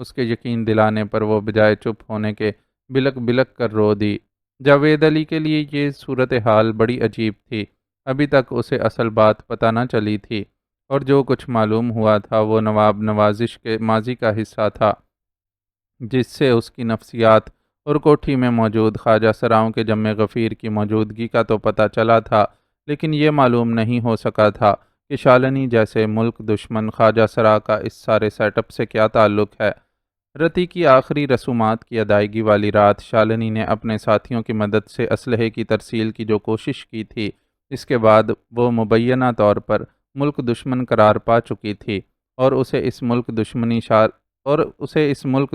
اس کے یقین دلانے پر وہ بجائے چپ ہونے کے بلک بلک کر رو دی۔ جاوید علی کے لیے یہ صورتحال بڑی عجیب تھی۔ ابھی تک اسے اصل بات پتہ نہ چلی تھی، اور جو کچھ معلوم ہوا تھا وہ نواب نوازش کے ماضی کا حصہ تھا، جس سے اس کی نفسیات اور کوٹھی میں موجود خواجہ سراؤں کے جم غفیر کی موجودگی کا تو پتہ چلا تھا، لیکن یہ معلوم نہیں ہو سکا تھا کہ شالنی جیسے ملک دشمن خواجہ سرا کا اس سارے سیٹ اپ سے کیا تعلق ہے۔ رتی کی آخری رسومات کی ادائیگی والی رات شالنی نے اپنے ساتھیوں کی مدد سے اسلحے کی ترسیل کی جو کوشش کی تھی، اس کے بعد وہ مبینہ طور پر ملک دشمن قرار پا چکی تھی، اور اسے اس ملک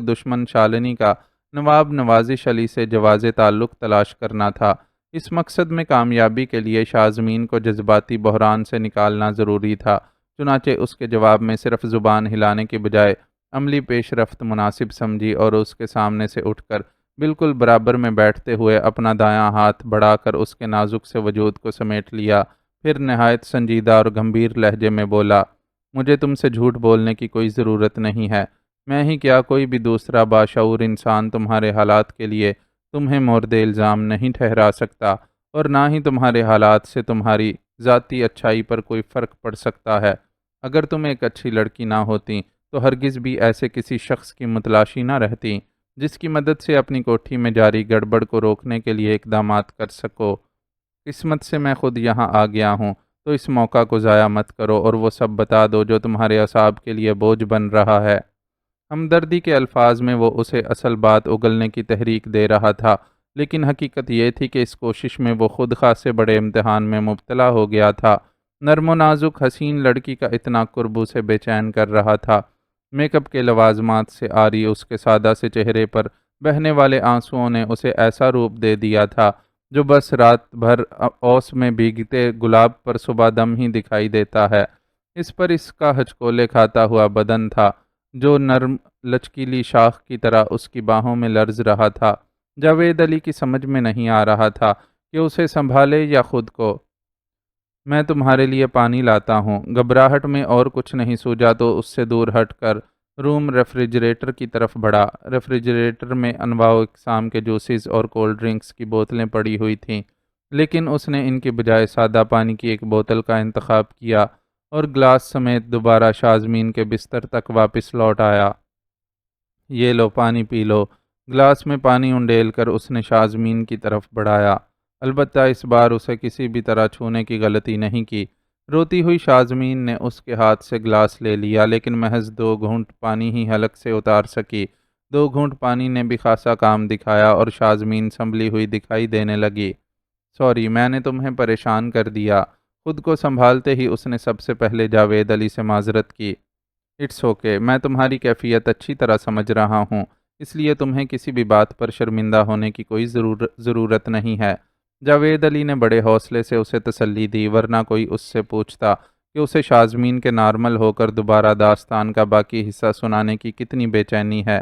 دشمن شالنی کا نواب نوازش علی سے جواز تعلق تلاش کرنا تھا۔ اس مقصد میں کامیابی کے لیے شازمین کو جذباتی بحران سے نکالنا ضروری تھا، چنانچہ اس کے جواب میں صرف زبان ہلانے کے بجائے عملی پیش رفت مناسب سمجھی، اور اس کے سامنے سے اٹھ کر بالکل برابر میں بیٹھتے ہوئے اپنا دایاں ہاتھ بڑھا کر اس کے نازک سے وجود کو سمیٹ لیا، پھر نہایت سنجیدہ اور گمبھیر لہجے میں بولا، مجھے تم سے جھوٹ بولنے کی کوئی ضرورت نہیں ہے۔ میں ہی کیا کوئی بھی دوسرا باشعور انسان تمہارے حالات کے لیے تمہیں مورد الزام نہیں ٹھہرا سکتا، اور نہ ہی تمہارے حالات سے تمہاری ذاتی اچھائی پر کوئی فرق پڑ سکتا ہے۔ اگر تم ایک اچھی لڑکی نہ ہوتی تو ہرگز بھی ایسے کسی شخص کی متلاشی نہ رہتی جس کی مدد سے اپنی کوٹھی میں جاری گڑبڑ کو روکنے کے لیے اقدامات کر سکو۔ قسمت سے میں خود یہاں آ گیا ہوں، تو اس موقع کو ضائع مت کرو اور وہ سب بتا دو جو تمہارے اعصاب کے لیے بوجھ بن رہا ہے۔ ہمدردی کے الفاظ میں وہ اسے اصل بات اگلنے کی تحریک دے رہا تھا، لیکن حقیقت یہ تھی کہ اس کوشش میں وہ خود خاصے بڑے امتحان میں مبتلا ہو گیا تھا۔ نرم و نازک حسین لڑکی کا اتنا قرب اسے بے چین کر رہا تھا۔ میک اپ کے لوازمات سے آری اس کے سادہ سے چہرے پر بہنے والے آنسوؤں نے اسے ایسا روپ دے دیا تھا جو بس رات بھر اوس میں بھیگتے گلاب پر صبح دم ہی دکھائی دیتا ہے۔ اس پر اس کا ہچکولے کھاتا ہوا بدن تھا جو نرم لچکیلی شاخ کی طرح اس کی باہوں میں لرز رہا تھا۔ جاوید علی کی سمجھ میں نہیں آ رہا تھا کہ اسے سنبھالے یا خود کو۔ میں تمہارے لیے پانی لاتا ہوں۔ گھبراہٹ میں اور کچھ نہیں سوجا تو اس سے دور ہٹ کر روم ریفریجریٹر کی طرف بڑھا۔ ریفریجریٹر میں انواع و اقسام کے جوسز اور کولڈ ڈرنکس کی بوتلیں پڑی ہوئی تھیں، لیکن اس نے ان کے بجائے سادہ پانی کی ایک بوتل کا انتخاب کیا اور گلاس سمیت دوبارہ شازمین کے بستر تک واپس لوٹ آیا۔ یہ لو پانی پی لو۔ گلاس میں پانی انڈیل کر اس نے شازمین کی طرف بڑھایا۔ البتہ اس بار اسے کسی بھی طرح چھونے کی غلطی نہیں کی۔ روتی ہوئی شازمین نے اس کے ہاتھ سے گلاس لے لیا، لیکن محض 2 گھونٹ پانی ہی حلق سے اتار سکی۔ 2 گھونٹ پانی نے بھی خاصا کام دکھایا اور شازمین سنبھلی ہوئی دکھائی دینے لگی۔ سوری، میں نے تمہیں پریشان کر دیا۔ خود کو سنبھالتے ہی اس نے سب سے پہلے جاوید علی سے معذرت کی۔ اٹس اوکے، میں تمہاری کیفیت اچھی طرح سمجھ رہا ہوں، اس لیے تمہیں کسی بھی بات پر شرمندہ ہونے کی کوئی ضرورت نہیں ہے۔ جاوید علی نے بڑے حوصلے سے اسے تسلی دی، ورنہ کوئی اس سے پوچھتا کہ اسے شازمین کے نارمل ہو کر دوبارہ داستان کا باقی حصہ سنانے کی کتنی بے چینی ہے۔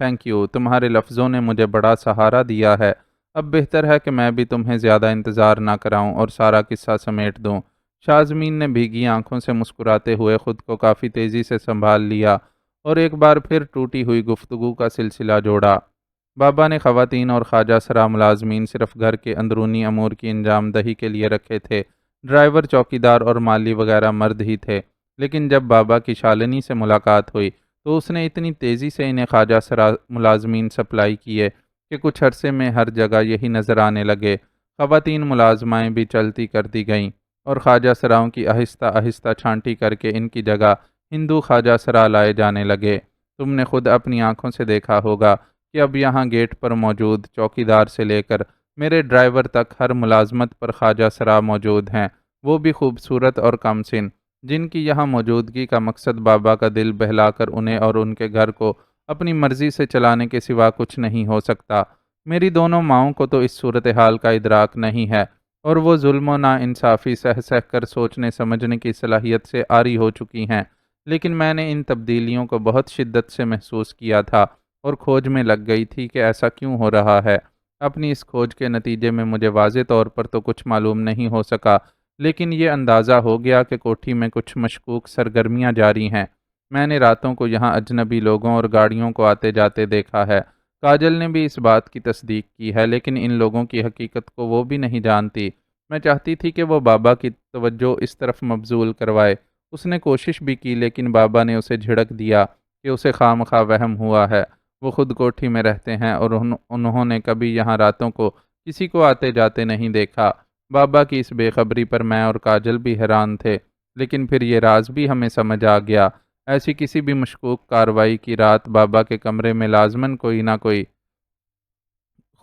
تھینک یو، تمہارے لفظوں نے مجھے بڑا سہارا دیا ہے۔ اب بہتر ہے کہ میں بھی تمہیں زیادہ انتظار نہ کراؤں اور سارا قصہ سمیٹ دوں۔ شازمین نے بھیگی آنکھوں سے مسکراتے ہوئے خود کو کافی تیزی سے سنبھال لیا اور ایک بار پھر ٹوٹی ہوئی گفتگو کا سلسلہ جوڑا۔ بابا نے خواتین اور خواجہ سرا ملازمین صرف گھر کے اندرونی امور کی انجام دہی کے لیے رکھے تھے۔ ڈرائیور، چوکیدار اور مالی وغیرہ مرد ہی تھے، لیکن جب بابا کی شالنی سے ملاقات ہوئی تو اس نے اتنی تیزی سے انہیں خواجہ سرا ملازمین سپلائی کیے کہ کچھ عرصے میں ہر جگہ یہی نظر آنے لگے۔ خواتین ملازمائیں بھی چلتی کر دی گئیں اور خواجہ سراؤں کی آہستہ آہستہ چھانٹی کر کے ان کی جگہ ہندو خواجہ سرا لائے جانے لگے۔ تم نے خود اپنی آنکھوں سے دیکھا ہوگا کہ اب یہاں گیٹ پر موجود چوکیدار سے لے کر میرے ڈرائیور تک ہر ملازمت پر خواجہ سرا موجود ہیں، وہ بھی خوبصورت اور کم سن، جن کی یہاں موجودگی کا مقصد بابا کا دل بہلا کر انہیں اور ان کے گھر کو اپنی مرضی سے چلانے کے سوا کچھ نہیں ہو سکتا۔ میری دونوں ماؤں کو تو اس صورتحال کا ادراک نہیں ہے، اور وہ ظلم و ناانصافی سہ سہ کر سوچنے سمجھنے کی صلاحیت سے عاری ہو چکی ہیں۔ لیکن میں نے ان تبدیلیوں کو بہت شدت سے محسوس کیا تھا، اور کھوج میں لگ گئی تھی کہ ایسا کیوں ہو رہا ہے۔ اپنی اس کھوج کے نتیجے میں مجھے واضح طور پر تو کچھ معلوم نہیں ہو سکا، لیکن یہ اندازہ ہو گیا کہ کوٹھی میں کچھ مشکوک سرگرمیاں جاری ہیں۔ میں نے راتوں کو یہاں اجنبی لوگوں اور گاڑیوں کو آتے جاتے دیکھا ہے۔ کاجل نے بھی اس بات کی تصدیق کی ہے، لیکن ان لوگوں کی حقیقت کو وہ بھی نہیں جانتی۔ میں چاہتی تھی کہ وہ بابا کی توجہ اس طرف مبذول کروائے۔ اس نے کوشش بھی کی، لیکن بابا نے اسے جھڑک دیا کہ اسے خواہ مخواہ وہم ہوا ہے۔ وہ خود کوٹھی میں رہتے ہیں، اور انہوں نے کبھی یہاں راتوں کو کسی کو آتے جاتے نہیں دیکھا۔ بابا کی اس بے خبری پر میں اور کاجل بھی حیران تھے، لیکن پھر یہ راز بھی ہمیں سمجھ آ گیا۔ ایسی کسی بھی مشکوک کارروائی کی رات بابا کے کمرے میں لازماً کوئی نہ کوئی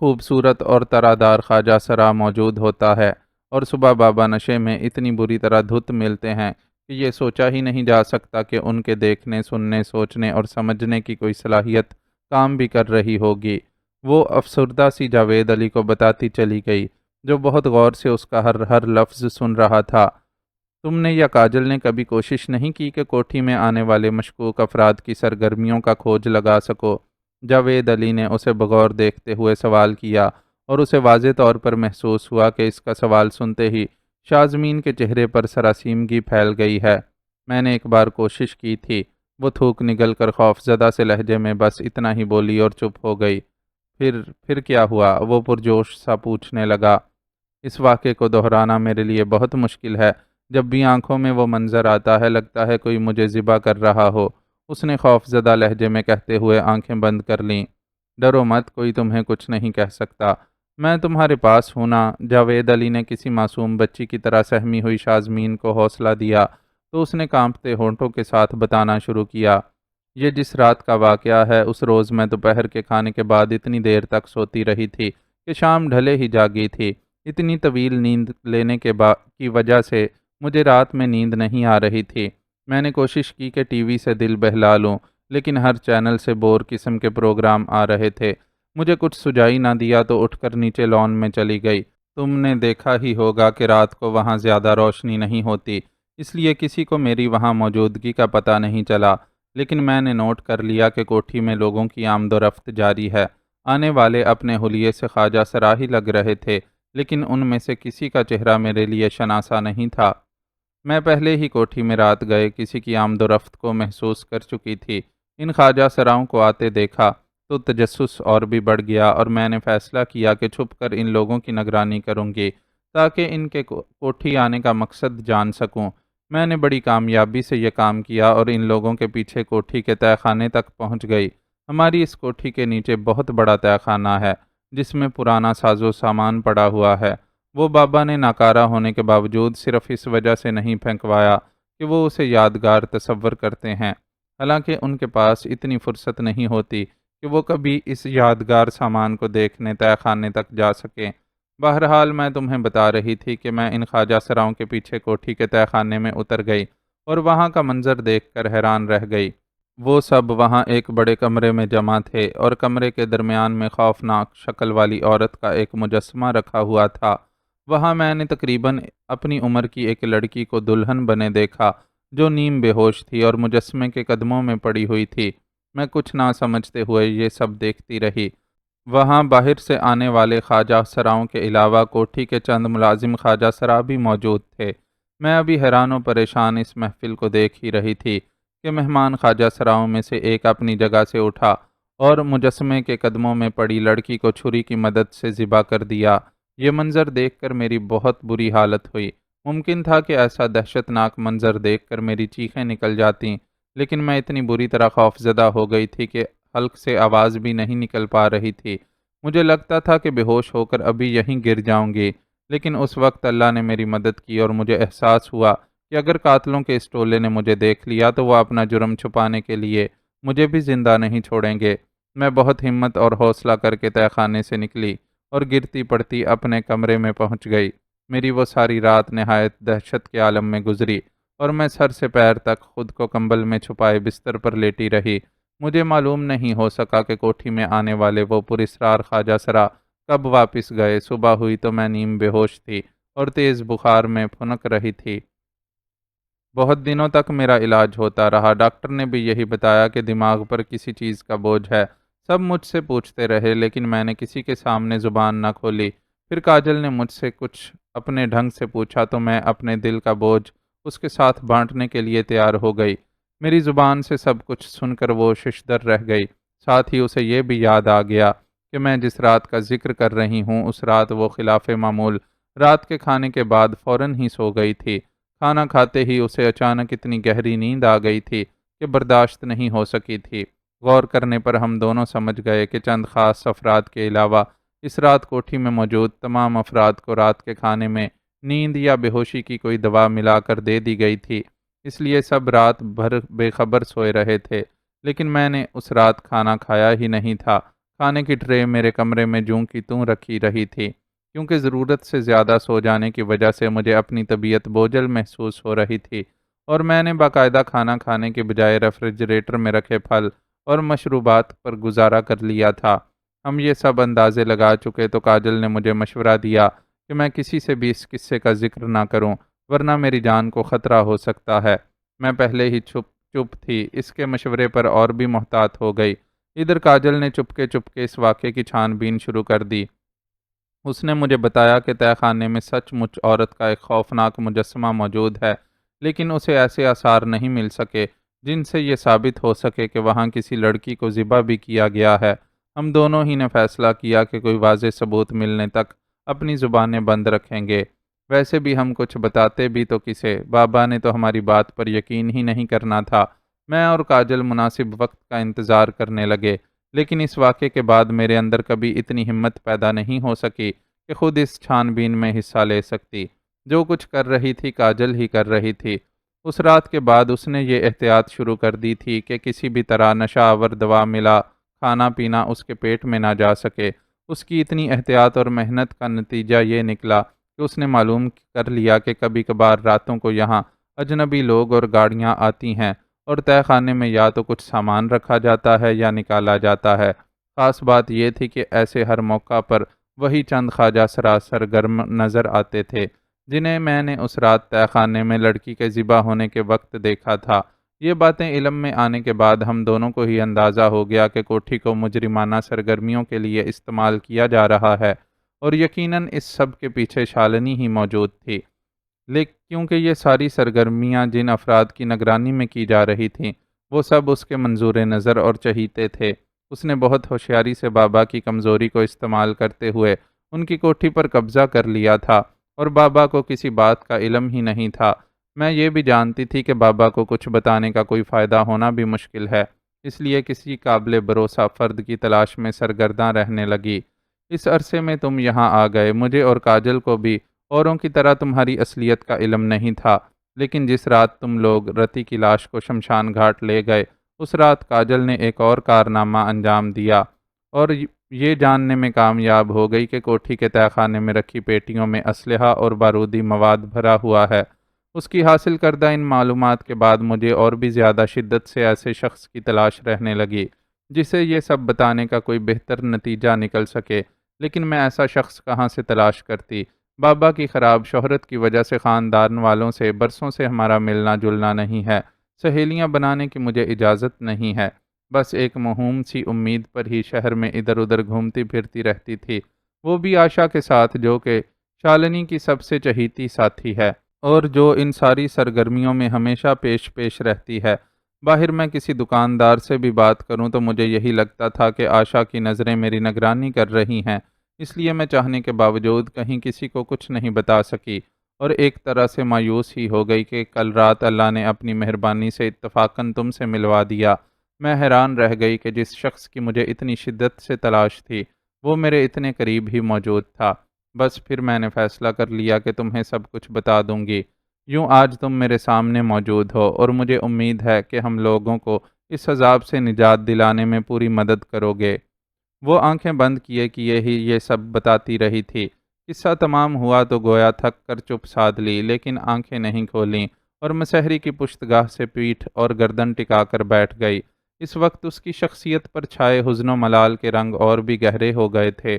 خوبصورت اور طرح خواجہ سرا موجود ہوتا ہے، اور صبح بابا نشے میں اتنی بری طرح دھت ملتے ہیں کہ یہ سوچا ہی نہیں جا سکتا کہ ان کے دیکھنے، سننے، سوچنے اور سمجھنے کی کوئی صلاحیت کام بھی کر رہی ہوگی۔ وہ افسردہ سی جاوید علی کو بتاتی چلی گئی، جو بہت غور سے اس کا ہر لفظ سن رہا تھا۔ تم نے یا کاجل نے کبھی کوشش نہیں کی کہ کوٹھی میں آنے والے مشکوک افراد کی سرگرمیوں کا کھوج لگا سکو؟ جاوید علی نے اسے بغور دیکھتے ہوئے سوال کیا، اور اسے واضح طور پر محسوس ہوا کہ اس کا سوال سنتے ہی شازمین کے چہرے پر سراسیمگی پھیل گئی ہے۔ میں نے ایک بار کوشش کی تھی، وہ تھوک نگل کر خوفزدہ سے لہجے میں بس اتنا ہی بولی اور چپ ہو گئی۔ پھر کیا ہوا؟ وہ پرجوش سا پوچھنے لگا۔ اس واقعے کو دہرانا میرے لیے بہت مشکل ہے۔ جب بھی آنکھوں میں وہ منظر آتا ہے، لگتا ہے کوئی مجھے ذبح کر رہا ہو۔ اس نے خوفزدہ لہجے میں کہتے ہوئے آنکھیں بند کر لیں۔ ڈرو مت، کوئی تمہیں کچھ نہیں کہہ سکتا، میں تمہارے پاس ہوں نا۔ جاوید علی نے کسی معصوم بچی کی طرح سہمی ہوئی شازمین کو حوصلہ دیا، تو اس نے کانپتے ہونٹوں کے ساتھ بتانا شروع کیا۔ یہ جس رات کا واقعہ ہے، اس روز میں دوپہر کے کھانے کے بعد اتنی دیر تک سوتی رہی تھی کہ شام ڈھلے ہی جاگی تھی۔ اتنی طویل نیند لینے کی وجہ سے مجھے رات میں نیند نہیں آ رہی تھی۔ میں نے کوشش کی کہ ٹی وی سے دل بہلا لوں، لیکن ہر چینل سے بور قسم کے پروگرام آ رہے تھے۔ مجھے کچھ سجائی نہ دیا تو اٹھ کر نیچے لان میں چلی گئی۔ تم نے دیکھا ہی ہوگا کہ رات کو وہاں زیادہ روشنی نہیں ہوتی، اس لیے کسی کو میری وہاں موجودگی کا پتہ نہیں چلا، لیکن میں نے نوٹ کر لیا کہ کوٹھی میں لوگوں کی آمد و رفت جاری ہے۔ آنے والے اپنے حلیے سے خواجہ سرا ہی لگ رہے تھے، لیکن ان میں سے کسی کا چہرہ میرے لیے شناسا نہیں تھا۔ میں پہلے ہی کوٹھی میں رات گئے کسی کی آمد و رفت کو محسوس کر چکی تھی۔ ان خواجہ سراؤں کو آتے دیکھا تو تجسس اور بھی بڑھ گیا، اور میں نے فیصلہ کیا کہ چھپ کر ان لوگوں کی نگرانی کروں گی، تاکہ ان کے کوٹھی آنے کا مقصد جان سکوں۔ میں نے بڑی کامیابی سے یہ کام کیا، اور ان لوگوں کے پیچھے کوٹھی کے تہہ خانے تک پہنچ گئی۔ ہماری اس کوٹھی کے نیچے بہت بڑا تہہ خانہ ہے، جس میں پرانا ساز و سامان پڑا ہوا ہے۔ وہ بابا نے ناکارہ ہونے کے باوجود صرف اس وجہ سے نہیں پھینکوایا کہ وہ اسے یادگار تصور کرتے ہیں، حالانکہ ان کے پاس اتنی فرصت نہیں ہوتی کہ وہ کبھی اس یادگار سامان کو دیکھنے تہہ خانے تک جا سکیں۔ بہرحال میں تمہیں بتا رہی تھی کہ میں ان خواجہ سراؤں کے پیچھے کوٹھی کے تہہ خانے میں اتر گئی، اور وہاں کا منظر دیکھ کر حیران رہ گئی۔ وہ سب وہاں ایک بڑے کمرے میں جمع تھے، اور کمرے کے درمیان میں خوفناک شکل والی عورت کا ایک مجسمہ رکھا ہوا تھا۔ وہاں میں نے تقریباً اپنی عمر کی ایک لڑکی کو دلہن بنے دیکھا، جو نیم بے ہوش تھی اور مجسمے کے قدموں میں پڑی ہوئی تھی۔ میں کچھ نہ سمجھتے ہوئے یہ سب دیکھتی رہی۔ وہاں باہر سے آنے والے خواجہ سراؤں کے علاوہ کوٹھی کے چند ملازم خواجہ سرا بھی موجود تھے۔ میں ابھی حیران و پریشان اس محفل کو دیکھ ہی رہی تھی کہ مہمان خواجہ سراؤں میں سے ایک اپنی جگہ سے اٹھا، اور مجسمے کے قدموں میں پڑی لڑکی کو چھری کی مدد سے ذبح کر دیا۔ یہ منظر دیکھ کر میری بہت بری حالت ہوئی۔ ممکن تھا کہ ایسا دہشت ناک منظر دیکھ کر میری چیخیں نکل جاتیں، لیکن میں اتنی بری طرح خوفزدہ ہو گئی تھی کہ حلق سے آواز بھی نہیں نکل پا رہی تھی۔ مجھے لگتا تھا کہ بے ہوش ہو کر ابھی یہیں گر جاؤں گی، لیکن اس وقت اللہ نے میری مدد کی، اور مجھے احساس ہوا کہ اگر قاتلوں کے اس ٹولے نے مجھے دیکھ لیا تو وہ اپنا جرم چھپانے کے لیے مجھے بھی زندہ نہیں چھوڑیں گے۔ میں بہت ہمت اور حوصلہ کر کے تہہ خانے سے نکلی، اور گرتی پڑتی اپنے کمرے میں پہنچ گئی۔ میری وہ ساری رات نہایت دہشت کے عالم میں گزری، اور میں سر سے پیر تک خود کو کمبل میں چھپائے بستر پر لیٹی رہی۔ مجھے معلوم نہیں ہو سکا کہ کوٹھی میں آنے والے وہ پراسرار خواجہ سرا کب واپس گئے۔ صبح ہوئی تو میں نیم بے ہوش تھی اور تیز بخار میں پھنک رہی تھی۔ بہت دنوں تک میرا علاج ہوتا رہا۔ ڈاکٹر نے بھی یہی بتایا کہ دماغ پر کسی چیز کا بوجھ ہے۔ سب مجھ سے پوچھتے رہے لیکن میں نے کسی کے سامنے زبان نہ کھولی۔ پھر کاجل نے مجھ سے کچھ اپنے ڈھنگ سے پوچھا تو میں اپنے دل کا بوجھ اس کے ساتھ بانٹنے کے لیے تیار ہو گئی۔ میری زبان سے سب کچھ سن کر وہ ششدر رہ گئی۔ ساتھ ہی اسے یہ بھی یاد آ گیا کہ میں جس رات کا ذکر کر رہی ہوں اس رات وہ خلاف معمول رات کے کھانے کے بعد فوراً ہی سو گئی تھی۔ کھانا کھاتے ہی اسے اچانک اتنی گہری نیند آ گئی تھی کہ برداشت نہیں ہو سکی تھی۔ غور کرنے پر ہم دونوں سمجھ گئے کہ چند خاص افراد کے علاوہ اس رات کوٹھی میں موجود تمام افراد کو رات کے کھانے میں نیند یا بے ہوشی کی کوئی دوا ملا کر دے دی گئی تھی، اس لیے سب رات بھر بے خبر سوئے رہے تھے۔ لیکن میں نے اس رات کھانا کھایا ہی نہیں تھا۔ کھانے کی ٹرے میرے کمرے میں جوں کی توں رکھی رہی تھی، کیونکہ ضرورت سے زیادہ سو جانے کی وجہ سے مجھے اپنی طبیعت بوجھل محسوس ہو رہی تھی، اور میں نے باقاعدہ کھانا کھانے کے بجائے ریفریجریٹر میں رکھے پھل اور مشروبات پر گزارا کر لیا تھا۔ ہم یہ سب اندازے لگا چکے تو کاجل نے مجھے مشورہ دیا کہ میں کسی سے بھی اس قصے کا ذکر نہ کروں، ورنہ میری جان کو خطرہ ہو سکتا ہے۔ میں پہلے ہی چپ تھی، اس کے مشورے پر اور بھی محتاط ہو گئی۔ ادھر کاجل نے چپکے چپکے اس واقعے کی چھان بین شروع کر دی۔ اس نے مجھے بتایا کہ تہہ خانے میں سچ مچ عورت کا ایک خوفناک مجسمہ موجود ہے، لیکن اسے ایسے آثار نہیں مل سکے جن سے یہ ثابت ہو سکے کہ وہاں کسی لڑکی کو ذبح بھی کیا گیا ہے۔ ہم دونوں ہی نے فیصلہ کیا کہ کوئی واضح ثبوت ملنے تک اپنی زبانیں بند رکھیں گے۔ ویسے بھی ہم کچھ بتاتے بھی تو کسے، بابا نے تو ہماری بات پر یقین ہی نہیں کرنا تھا۔ میں اور کاجل مناسب وقت کا انتظار کرنے لگے، لیکن اس واقعے کے بعد میرے اندر کبھی اتنی ہمت پیدا نہیں ہو سکی کہ خود اس چھان بین میں حصہ لے سکتی۔ جو کچھ کر رہی تھی کاجل ہی کر رہی تھی۔ اس رات کے بعد اس نے یہ احتیاط شروع کر دی تھی کہ کسی بھی طرح نشہ آور دوا ملا کھانا پینا اس کے پیٹ میں نہ جا سکے۔ اس کی اتنی احتیاط اور محنت کا نتیجہ یہ نکلا کہ اس نے معلوم کر لیا کہ کبھی کبھار راتوں کو یہاں اجنبی لوگ اور گاڑیاں آتی ہیں اور تہہ خانے میں یا تو کچھ سامان رکھا جاتا ہے یا نکالا جاتا ہے۔ خاص بات یہ تھی کہ ایسے ہر موقع پر وہی چند خواجہ سرا سرگرم نظر آتے تھے جنہیں میں نے اس رات تہہ خانے میں لڑکی کے ذبح ہونے کے وقت دیکھا تھا۔ یہ باتیں علم میں آنے کے بعد ہم دونوں کو ہی اندازہ ہو گیا کہ کوٹھی کو مجرمانہ سرگرمیوں کے لیے استعمال کیا جا رہا ہے، اور یقیناً اس سب کے پیچھے شالنی ہی موجود تھی۔ لیکن کیونکہ یہ ساری سرگرمیاں جن افراد کی نگرانی میں کی جا رہی تھیں وہ سب اس کے منظور نظر اور چہیتے تھے، اس نے بہت ہوشیاری سے بابا کی کمزوری کو استعمال کرتے ہوئے ان کی کوٹھی پر قبضہ کر لیا تھا، اور بابا کو کسی بات کا علم ہی نہیں تھا۔ میں یہ بھی جانتی تھی کہ بابا کو کچھ بتانے کا کوئی فائدہ ہونا بھی مشکل ہے، اس لیے کسی قابل بھروسہ فرد کی تلاش میں سرگرداں رہنے لگی۔ اس عرصے میں تم یہاں آ گئے۔ مجھے اور کاجل کو بھی اوروں کی طرح تمہاری اصلیت کا علم نہیں تھا، لیکن جس رات تم لوگ رتی کی لاش کو شمشان گھاٹ لے گئے اس رات کاجل نے ایک اور کارنامہ انجام دیا اور یہ جاننے میں کامیاب ہو گئی کہ کوٹھی کے تہہ خانے میں رکھی پیٹیوں میں اسلحہ اور بارودی مواد بھرا ہوا ہے۔ اس کی حاصل کردہ ان معلومات کے بعد مجھے اور بھی زیادہ شدت سے ایسے شخص کی تلاش رہنے لگی جسے یہ سب بتانے کا کوئی بہتر نتیجہ نکل سکے، لیکن میں ایسا شخص کہاں سے تلاش کرتی؟ بابا کی خراب شہرت کی وجہ سے خاندان والوں سے برسوں سے ہمارا ملنا جلنا نہیں ہے، سہیلیاں بنانے کی مجھے اجازت نہیں ہے۔ بس ایک موہوم سی امید پر ہی شہر میں ادھر ادھر گھومتی پھرتی رہتی تھی، وہ بھی آشا کے ساتھ جو کہ شالنی کی سب سے چہیتی ساتھی ہے اور جو ان ساری سرگرمیوں میں ہمیشہ پیش رہتی ہے۔ باہر میں کسی دکاندار سے بھی بات کروں تو مجھے یہی لگتا تھا کہ آشا کی نظریں میری نگرانی کر رہی ہیں، اس لیے میں چاہنے کے باوجود کہیں کسی کو کچھ نہیں بتا سکی، اور ایک طرح سے مایوس ہی ہو گئی کہ کل رات اللہ نے اپنی مہربانی سے اتفاقاً تم سے ملوا دیا۔ میں حیران رہ گئی کہ جس شخص کی مجھے اتنی شدت سے تلاش تھی وہ میرے اتنے قریب ہی موجود تھا۔ بس پھر میں نے فیصلہ کر لیا کہ تمہیں سب کچھ بتا دوں گی۔ یوں آج تم میرے سامنے موجود ہو اور مجھے امید ہے کہ ہم لوگوں کو اس عذاب سے نجات دلانے میں پوری مدد کرو گے۔ وہ آنکھیں بند کیے ہی یہ سب بتاتی رہی تھی۔ قصہ تمام ہوا تو گویا تھک کر چپ سادھ لی، لیکن آنکھیں نہیں کھولیں اور مسحری کی پشت گاہ سے پیٹھ اور گردن ٹکا کر بیٹھ گئی۔ اس وقت اس کی شخصیت پر چھائے حزن و ملال کے رنگ اور بھی گہرے ہو گئے تھے،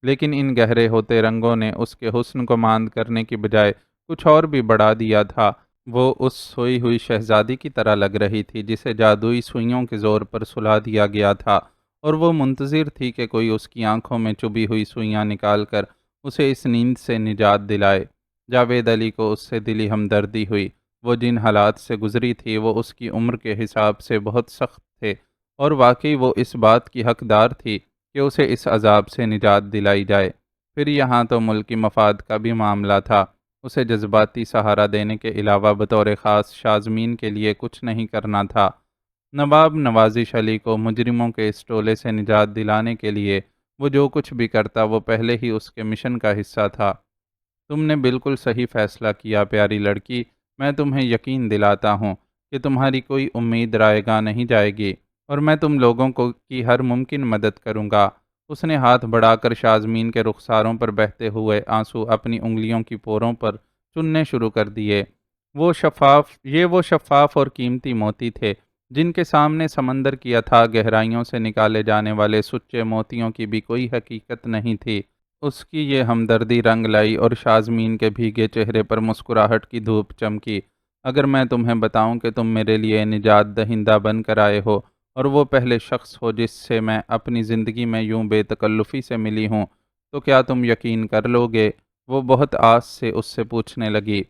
لیکن ان گہرے ہوتے رنگوں نے اس کے حسن کو ماند کرنے کی بجائے کچھ اور بھی بڑھا دیا تھا۔ وہ اس سوئی ہوئی شہزادی کی طرح لگ رہی تھی جسے جادوئی سوئیوں کے زور پر سلا دیا گیا تھا، اور وہ منتظر تھی کہ کوئی اس کی آنکھوں میں چبھی ہوئی سوئیاں نکال کر اسے اس نیند سے نجات دلائے۔ جاوید علی کو اس سے دلی ہمدردی ہوئی۔ وہ جن حالات سے گزری تھی وہ اس کی عمر کے حساب سے بہت سخت تھے، اور واقعی وہ اس بات کی حقدار تھی کہ اسے اس عذاب سے نجات دلائی جائے۔ پھر یہاں تو ملکی مفاد کا بھی معاملہ تھا۔ اسے جذباتی سہارا دینے کے علاوہ بطور خاص شازمین کے لیے کچھ نہیں کرنا تھا۔ نواب نوازش علی کو مجرموں کے اس ٹولے سے نجات دلانے کے لیے وہ جو کچھ بھی کرتا وہ پہلے ہی اس کے مشن کا حصہ تھا۔ تم نے بالکل صحیح فیصلہ کیا پیاری لڑکی، میں تمہیں یقین دلاتا ہوں کہ تمہاری کوئی امید رائے گاہ نہیں جائے گی، اور میں تم لوگوں کو کی ہر ممکن مدد کروں گا۔ اس نے ہاتھ بڑھا کر شازمین کے رخساروں پر بہتے ہوئے آنسو اپنی انگلیوں کی پوروں پر چننے شروع کر دیے۔ وہ شفاف اور قیمتی موتی تھے جن کے سامنے سمندر کی اتھاہ گہرائیوں سے نکالے جانے والے سچے موتیوں کی بھی کوئی حقیقت نہیں تھی۔ اس کی یہ ہمدردی رنگ لائی اور شازمین کے بھیگے چہرے پر مسکراہٹ کی دھوپ چمکی۔ اگر میں تمہیں بتاؤں کہ تم میرے لیے نجات دہندہ بن کر آئے ہو، اور وہ پہلے شخص ہو جس سے میں اپنی زندگی میں یوں بے تکلفی سے ملی ہوں، تو کیا تم یقین کر لو گے؟ وہ بہت آس سے اس سے پوچھنے لگی۔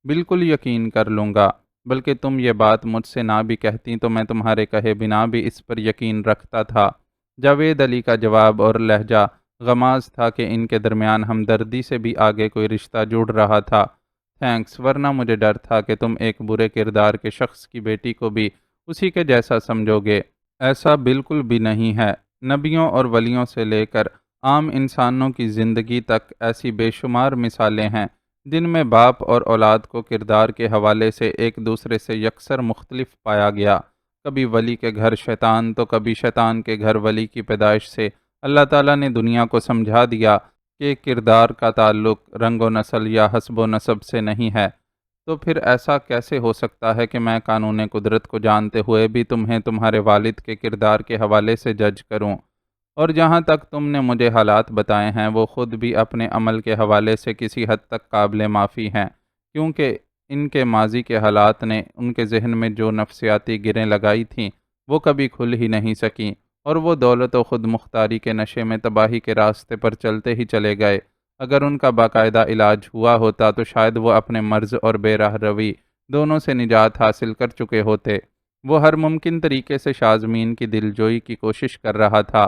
بالکل یقین کر لوں گا، بلکہ تم یہ بات مجھ سے نہ بھی کہتی تو میں تمہارے کہے بنا بھی اس پر یقین رکھتا تھا۔ جاوید علی کا جواب اور لہجہ غماز تھا کہ ان کے درمیان ہمدردی سے بھی آگے کوئی رشتہ جڑ رہا تھا۔ تھینکس، ورنہ مجھے ڈر تھا کہ تم ایک برے کردار کے شخص کی بیٹی کو بھی اسی کے جیسا سمجھو گے۔ ایسا بالکل بھی نہیں ہے۔ نبیوں اور ولیوں سے لے کر عام انسانوں کی زندگی تک ایسی بے شمار مثالیں ہیں جن میں باپ اور اولاد کو کردار کے حوالے سے ایک دوسرے سے یکسر مختلف پایا گیا۔ کبھی ولی کے گھر شیطان تو کبھی شیطان کے گھر ولی کی پیدائش سے اللہ تعالیٰ نے دنیا کو سمجھا دیا کہ کردار کا تعلق رنگ و نسل یا حسب و نسب سے نہیں ہے۔ تو پھر ایسا کیسے ہو سکتا ہے کہ میں قانون قدرت کو جانتے ہوئے بھی تمہیں تمہارے والد کے کردار کے حوالے سے جج کروں؟ اور جہاں تک تم نے مجھے حالات بتائے ہیں وہ خود بھی اپنے عمل کے حوالے سے کسی حد تک قابل معافی ہیں، کیونکہ ان کے ماضی کے حالات نے ان کے ذہن میں جو نفسیاتی گریں لگائی تھیں وہ کبھی کھل ہی نہیں سکیں، اور وہ دولت و خود مختاری کے نشے میں تباہی کے راستے پر چلتے ہی چلے گئے۔ اگر ان کا باقاعدہ علاج ہوا ہوتا تو شاید وہ اپنے مرض اور بے راہ روی دونوں سے نجات حاصل کر چکے ہوتے۔ وہ ہر ممکن طریقے سے شازمین کی دلجوئی کی کوشش کر رہا تھا۔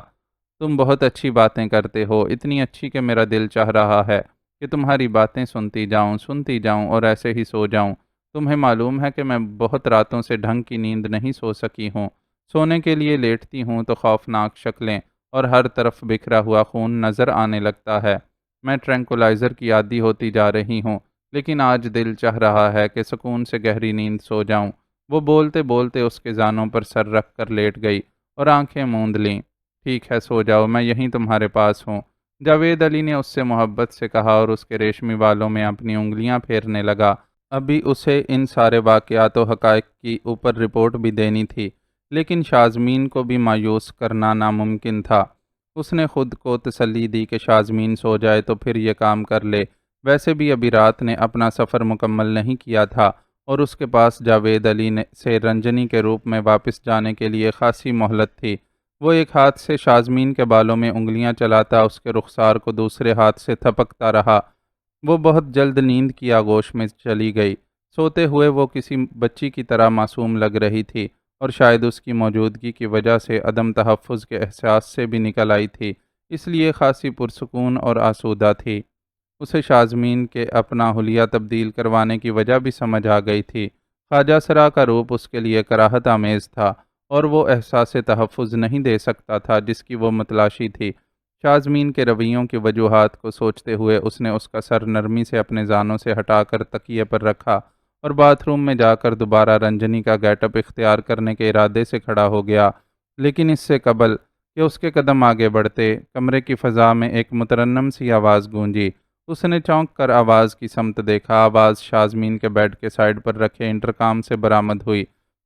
تم بہت اچھی باتیں کرتے ہو، اتنی اچھی کہ میرا دل چاہ رہا ہے کہ تمہاری باتیں سنتی جاؤں اور ایسے ہی سو جاؤں۔ تمہیں معلوم ہے کہ میں بہت راتوں سے ڈھنگ کی نیند نہیں سو سکی ہوں۔ سونے کے لیے لیٹتی ہوں تو خوفناک شکلیں اور ہر طرف بکھرا ہوا خون نظر آنے لگتا ہے۔ میں ٹرینکولائزر کی عادی ہوتی جا رہی ہوں، لیکن آج دل چاہ رہا ہے کہ سکون سے گہری نیند سو جاؤں۔ وہ بولتے بولتے اس کے زانوں پر سر رکھ کر لیٹ گئی اور آنکھیں موند لیں۔ ٹھیک ہے، سو جاؤ، میں یہیں تمہارے پاس ہوں، جاوید علی نے اس سے محبت سے کہا اور اس کے ریشمی بالوں میں اپنی انگلیاں پھیرنے لگا۔ ابھی اسے ان سارے واقعات و حقائق کی اوپر رپورٹ بھی دینی تھی، لیکن شازمین کو بھی مایوس کرنا ناممکن تھا۔ اس نے خود کو تسلی دی کہ شازمین سو جائے تو پھر یہ کام کر لے۔ ویسے بھی ابھی رات نے اپنا سفر مکمل نہیں کیا تھا اور اس کے پاس جاوید علی سے رنجنی کے روپ میں واپس جانے کے لیے خاصی مہلت تھی۔ وہ ایک ہاتھ سے شازمین کے بالوں میں انگلیاں چلاتا اس کے رخسار کو دوسرے ہاتھ سے تھپکتا رہا۔ وہ بہت جلد نیند کی آغوش میں چلی گئی۔ سوتے ہوئے وہ کسی بچی کی طرح معصوم لگ رہی تھی، اور شاید اس کی موجودگی کی وجہ سے عدم تحفظ کے احساس سے بھی نکل آئی تھی، اس لیے خاصی پرسکون اور آسودہ تھی۔ اسے شازمین کے اپنا حلیہ تبدیل کروانے کی وجہ بھی سمجھ آ گئی تھی۔ خواجہ سرا کا روپ اس کے لیے کراہت آمیز تھا، اور وہ احساس تحفظ نہیں دے سکتا تھا جس کی وہ متلاشی تھی۔ شازمین کے رویوں کی وجوہات کو سوچتے ہوئے اس نے اس کا سر نرمی سے اپنے زانوں سے ہٹا کر تکیے پر رکھا اور باتھ روم میں جا کر دوبارہ رنجنی کا گیٹ اپ اختیار کرنے کے ارادے سے کھڑا ہو گیا، لیکن اس سے قبل کہ اس کے قدم آگے بڑھتے کمرے کی فضا میں ایک مترنم سی آواز گونجی۔ اس نے چونک کر آواز کی سمت دیکھا۔ آواز شازمین کے بیڈ کے سائڈ پر رکھے انٹرکام سے برآمد ہوئی۔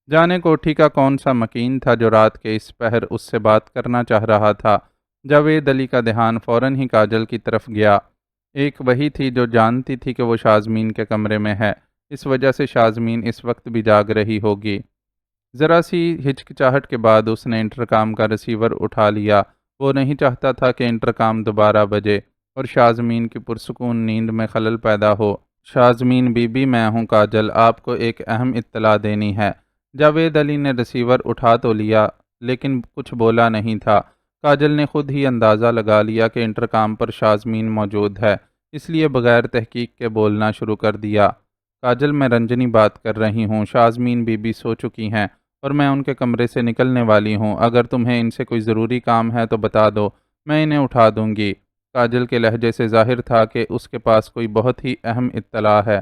جانے کوٹھی کا کون سا مکین تھا جو رات کے اس پہر اس سے بات کرنا چاہ رہا تھا۔ جاوید علی کا دھیان فوراً ہی کاجل کی طرف گیا۔ ایک وہی تھی جو جانتی تھی کہ وہ شازمین کے کمرے میں ہے، اس وجہ سے شازمین اس وقت بھی جاگ رہی ہوگی۔ ذرا سی ہچکچاہٹ کے بعد اس نے انٹرکام کا ریسیور اٹھا لیا۔ وہ نہیں چاہتا تھا کہ انٹرکام دوبارہ بجے اور شازمین کی پرسکون نیند میں خلل پیدا ہو۔ شازمین بی بی، میں ہوں کاجل، آپ کو ایک اہم اطلاع دینی ہے۔ جاوید علی نے ریسیور اٹھا تو لیا لیکن کچھ بولا نہیں تھا۔ کاجل نے خود ہی اندازہ لگا لیا کہ انٹرکام پر شازمین موجود ہے، اس لیے بغیر تحقیق کے بولنا شروع کر دیا۔ کاجل، میں رنجنی بات کر رہی ہوں۔ شازمین بی بی سو چکی ہیں اور میں ان کے کمرے سے نکلنے والی ہوں۔ اگر تمہیں ان سے کوئی ضروری کام ہے تو بتا دو، میں انہیں اٹھا دوں گی۔ کاجل کے لہجے سے ظاہر تھا کہ اس کے پاس کوئی بہت ہی اہم اطلاع ہے،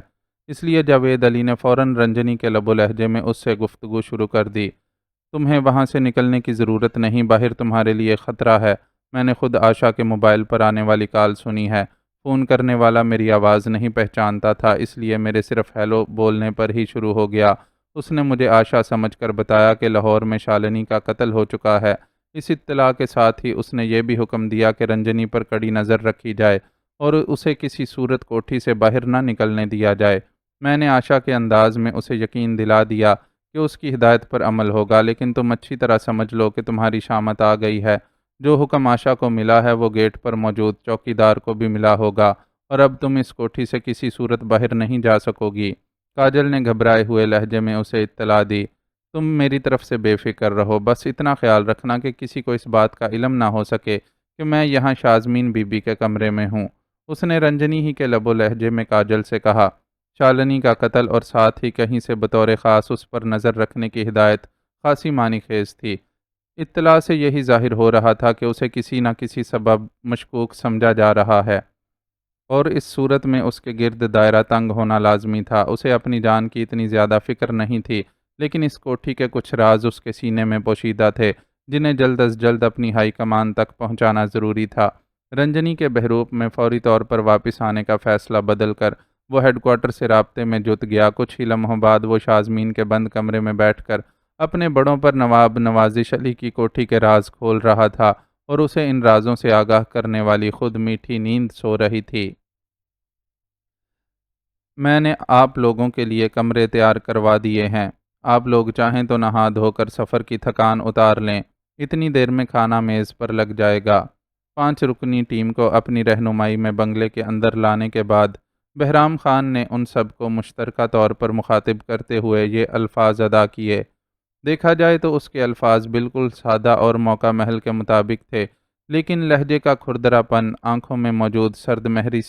اس لیے جاوید علی نے فوراً رنجنی کے لب و لہجے میں اس سے گفتگو شروع کر دی۔ تمہیں وہاں سے نکلنے کی ضرورت نہیں، باہر تمہارے لیے خطرہ ہے۔ میں نے خود آشا کے موبائل پر آنے والی کال سنی ہے۔ فون کرنے والا میری آواز نہیں پہچانتا تھا، اس لیے میرے صرف ہیلو بولنے پر ہی شروع ہو گیا۔ اس نے مجھے آشا سمجھ کر بتایا کہ لاہور میں شالنی کا قتل ہو چکا ہے۔ اس اطلاع کے ساتھ ہی اس نے یہ بھی حکم دیا کہ رنجنی پر کڑی نظر رکھی جائے اور اسے کسی صورت کوٹھی سے باہر نہ نکلنے دیا جائے۔ میں نے آشا کے انداز میں اسے یقین دلا دیا کہ اس کی ہدایت پر عمل ہوگا، لیکن تم اچھی طرح سمجھ لو کہ تمہاری شامت آ گئی ہے۔ جو حکم آشا کو ملا ہے وہ گیٹ پر موجود چوکیدار کو بھی ملا ہوگا اور اب تم اس کوٹھی سے کسی صورت باہر نہیں جا سکو گی۔ کاجل نے گھبرائے ہوئے لہجے میں اسے اطلاع دی۔ تم میری طرف سے بے فکر رہو، بس اتنا خیال رکھنا کہ کسی کو اس بات کا علم نہ ہو سکے کہ میں یہاں شازمین بی بی کے کمرے میں ہوں۔ اس نے رنجنی ہی کے لب و لہجے میں کاجل سے کہا۔ شالنی کا قتل اور ساتھ ہی کہیں سے بطور خاص اس پر نظر رکھنے کی ہدایت خاصی معنی خیز تھی۔ اطلاع سے یہی ظاہر ہو رہا تھا کہ اسے کسی نہ کسی سبب مشکوک سمجھا جا رہا ہے اور اس صورت میں اس کے گرد دائرہ تنگ ہونا لازمی تھا۔ اسے اپنی جان کی اتنی زیادہ فکر نہیں تھی، لیکن اس کوٹھی کے کچھ راز اس کے سینے میں پوشیدہ تھے جنہیں جلد از جلد اپنی ہائی کمان تک پہنچانا ضروری تھا۔ رنجنی کے بحروپ میں فوری طور پر واپس آنے کا فیصلہ بدل کر وہ ہیڈ کوارٹر سے رابطے میں جت گیا۔ کچھ ہی لمحوں بعد وہ شازمین کے بند کمرے میں بیٹھ کر اپنے بڑوں پر نواب نوازش علی کی کوٹھی کے راز کھول رہا تھا اور اسے ان رازوں سے آگاہ کرنے والی خود میٹھی نیند سو رہی تھی۔ میں نے آپ لوگوں کے لیے کمرے تیار کروا دیے ہیں، آپ لوگ چاہیں تو نہا دھو کر سفر کی تھکان اتار لیں، اتنی دیر میں کھانا میز پر لگ جائے گا۔ 5 رکنی ٹیم کو اپنی رہنمائی میں بنگلے کے اندر لانے کے بعد بہرام خان نے ان سب کو مشترکہ طور پر مخاطب کرتے ہوئے یہ الفاظ ادا کیے۔ دیکھا جائے تو اس کے الفاظ بالکل سادہ اور موقع محل کے مطابق تھے، لیکن لہجے کا کھردرا پن آنکھوں میں موجود سرد مہری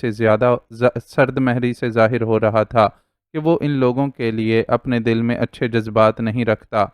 سے ظاہر ہو رہا تھا کہ وہ ان لوگوں کے لیے اپنے دل میں اچھے جذبات نہیں رکھتا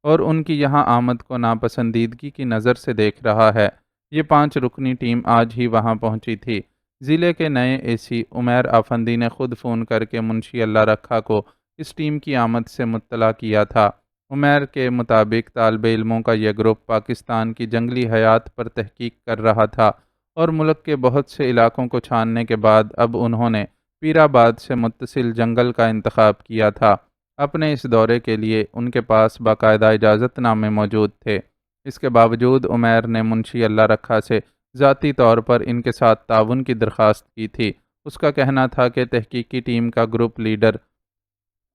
اور ان کی یہاں آمد کو ناپسندیدگی کی نظر سے دیکھ رہا ہے۔ یہ 5 رکنی ٹیم آج ہی وہاں پہنچی تھی۔ ضلع کے نئے اے سی عمیر آفندی نے خود فون کر کے منشی اللہ رکھا کو اس ٹیم کی آمد سے مطلع کیا تھا۔ عمیر کے مطابق طالب علموں کا یہ گروپ پاکستان کی جنگلی حیات پر تحقیق کر رہا تھا اور ملک کے بہت سے علاقوں کو چھاننے کے بعد اب انہوں نے پیر آباد سے متصل جنگل کا انتخاب کیا تھا۔ اپنے اس دورے کے لیے ان کے پاس باقاعدہ اجازت نامے موجود تھے۔ اس کے باوجود عمیر نے منشی اللہ رکھا سے ذاتی طور پر ان کے ساتھ تعاون کی درخواست کی تھی۔ اس کا کہنا تھا کہ تحقیقی ٹیم کا گروپ لیڈر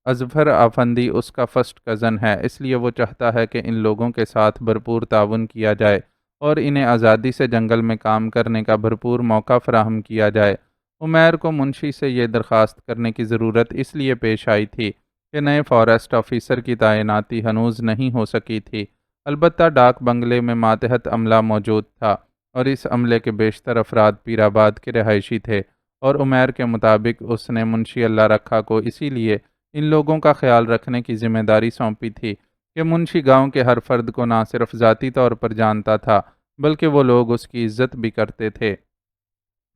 اظفر آفندی اس کا فرسٹ کزن ہے، اس لیے وہ چاہتا ہے کہ ان لوگوں کے ساتھ بھرپور تعاون کیا جائے اور انہیں آزادی سے جنگل میں کام کرنے کا بھرپور موقع فراہم کیا جائے۔ عمیر کو منشی سے یہ درخواست کرنے کی ضرورت اس لیے پیش آئی تھی کہ نئے فارسٹ آفیسر کی تعیناتی ہنوز نہیں ہو سکی تھی۔ البتہ ڈاک بنگلے میں ماتحت عملہ موجود تھا اور اس عملے کے بیشتر افراد پیر آباد کے رہائشی تھے اور عمیر کے مطابق اس نے منشی اللہ رکھا کو اسی لیے ان لوگوں کا خیال رکھنے کی ذمہ داری سونپی تھی کہ منشی گاؤں کے ہر فرد کو نہ صرف ذاتی طور پر جانتا تھا بلکہ وہ لوگ اس کی عزت بھی کرتے تھے۔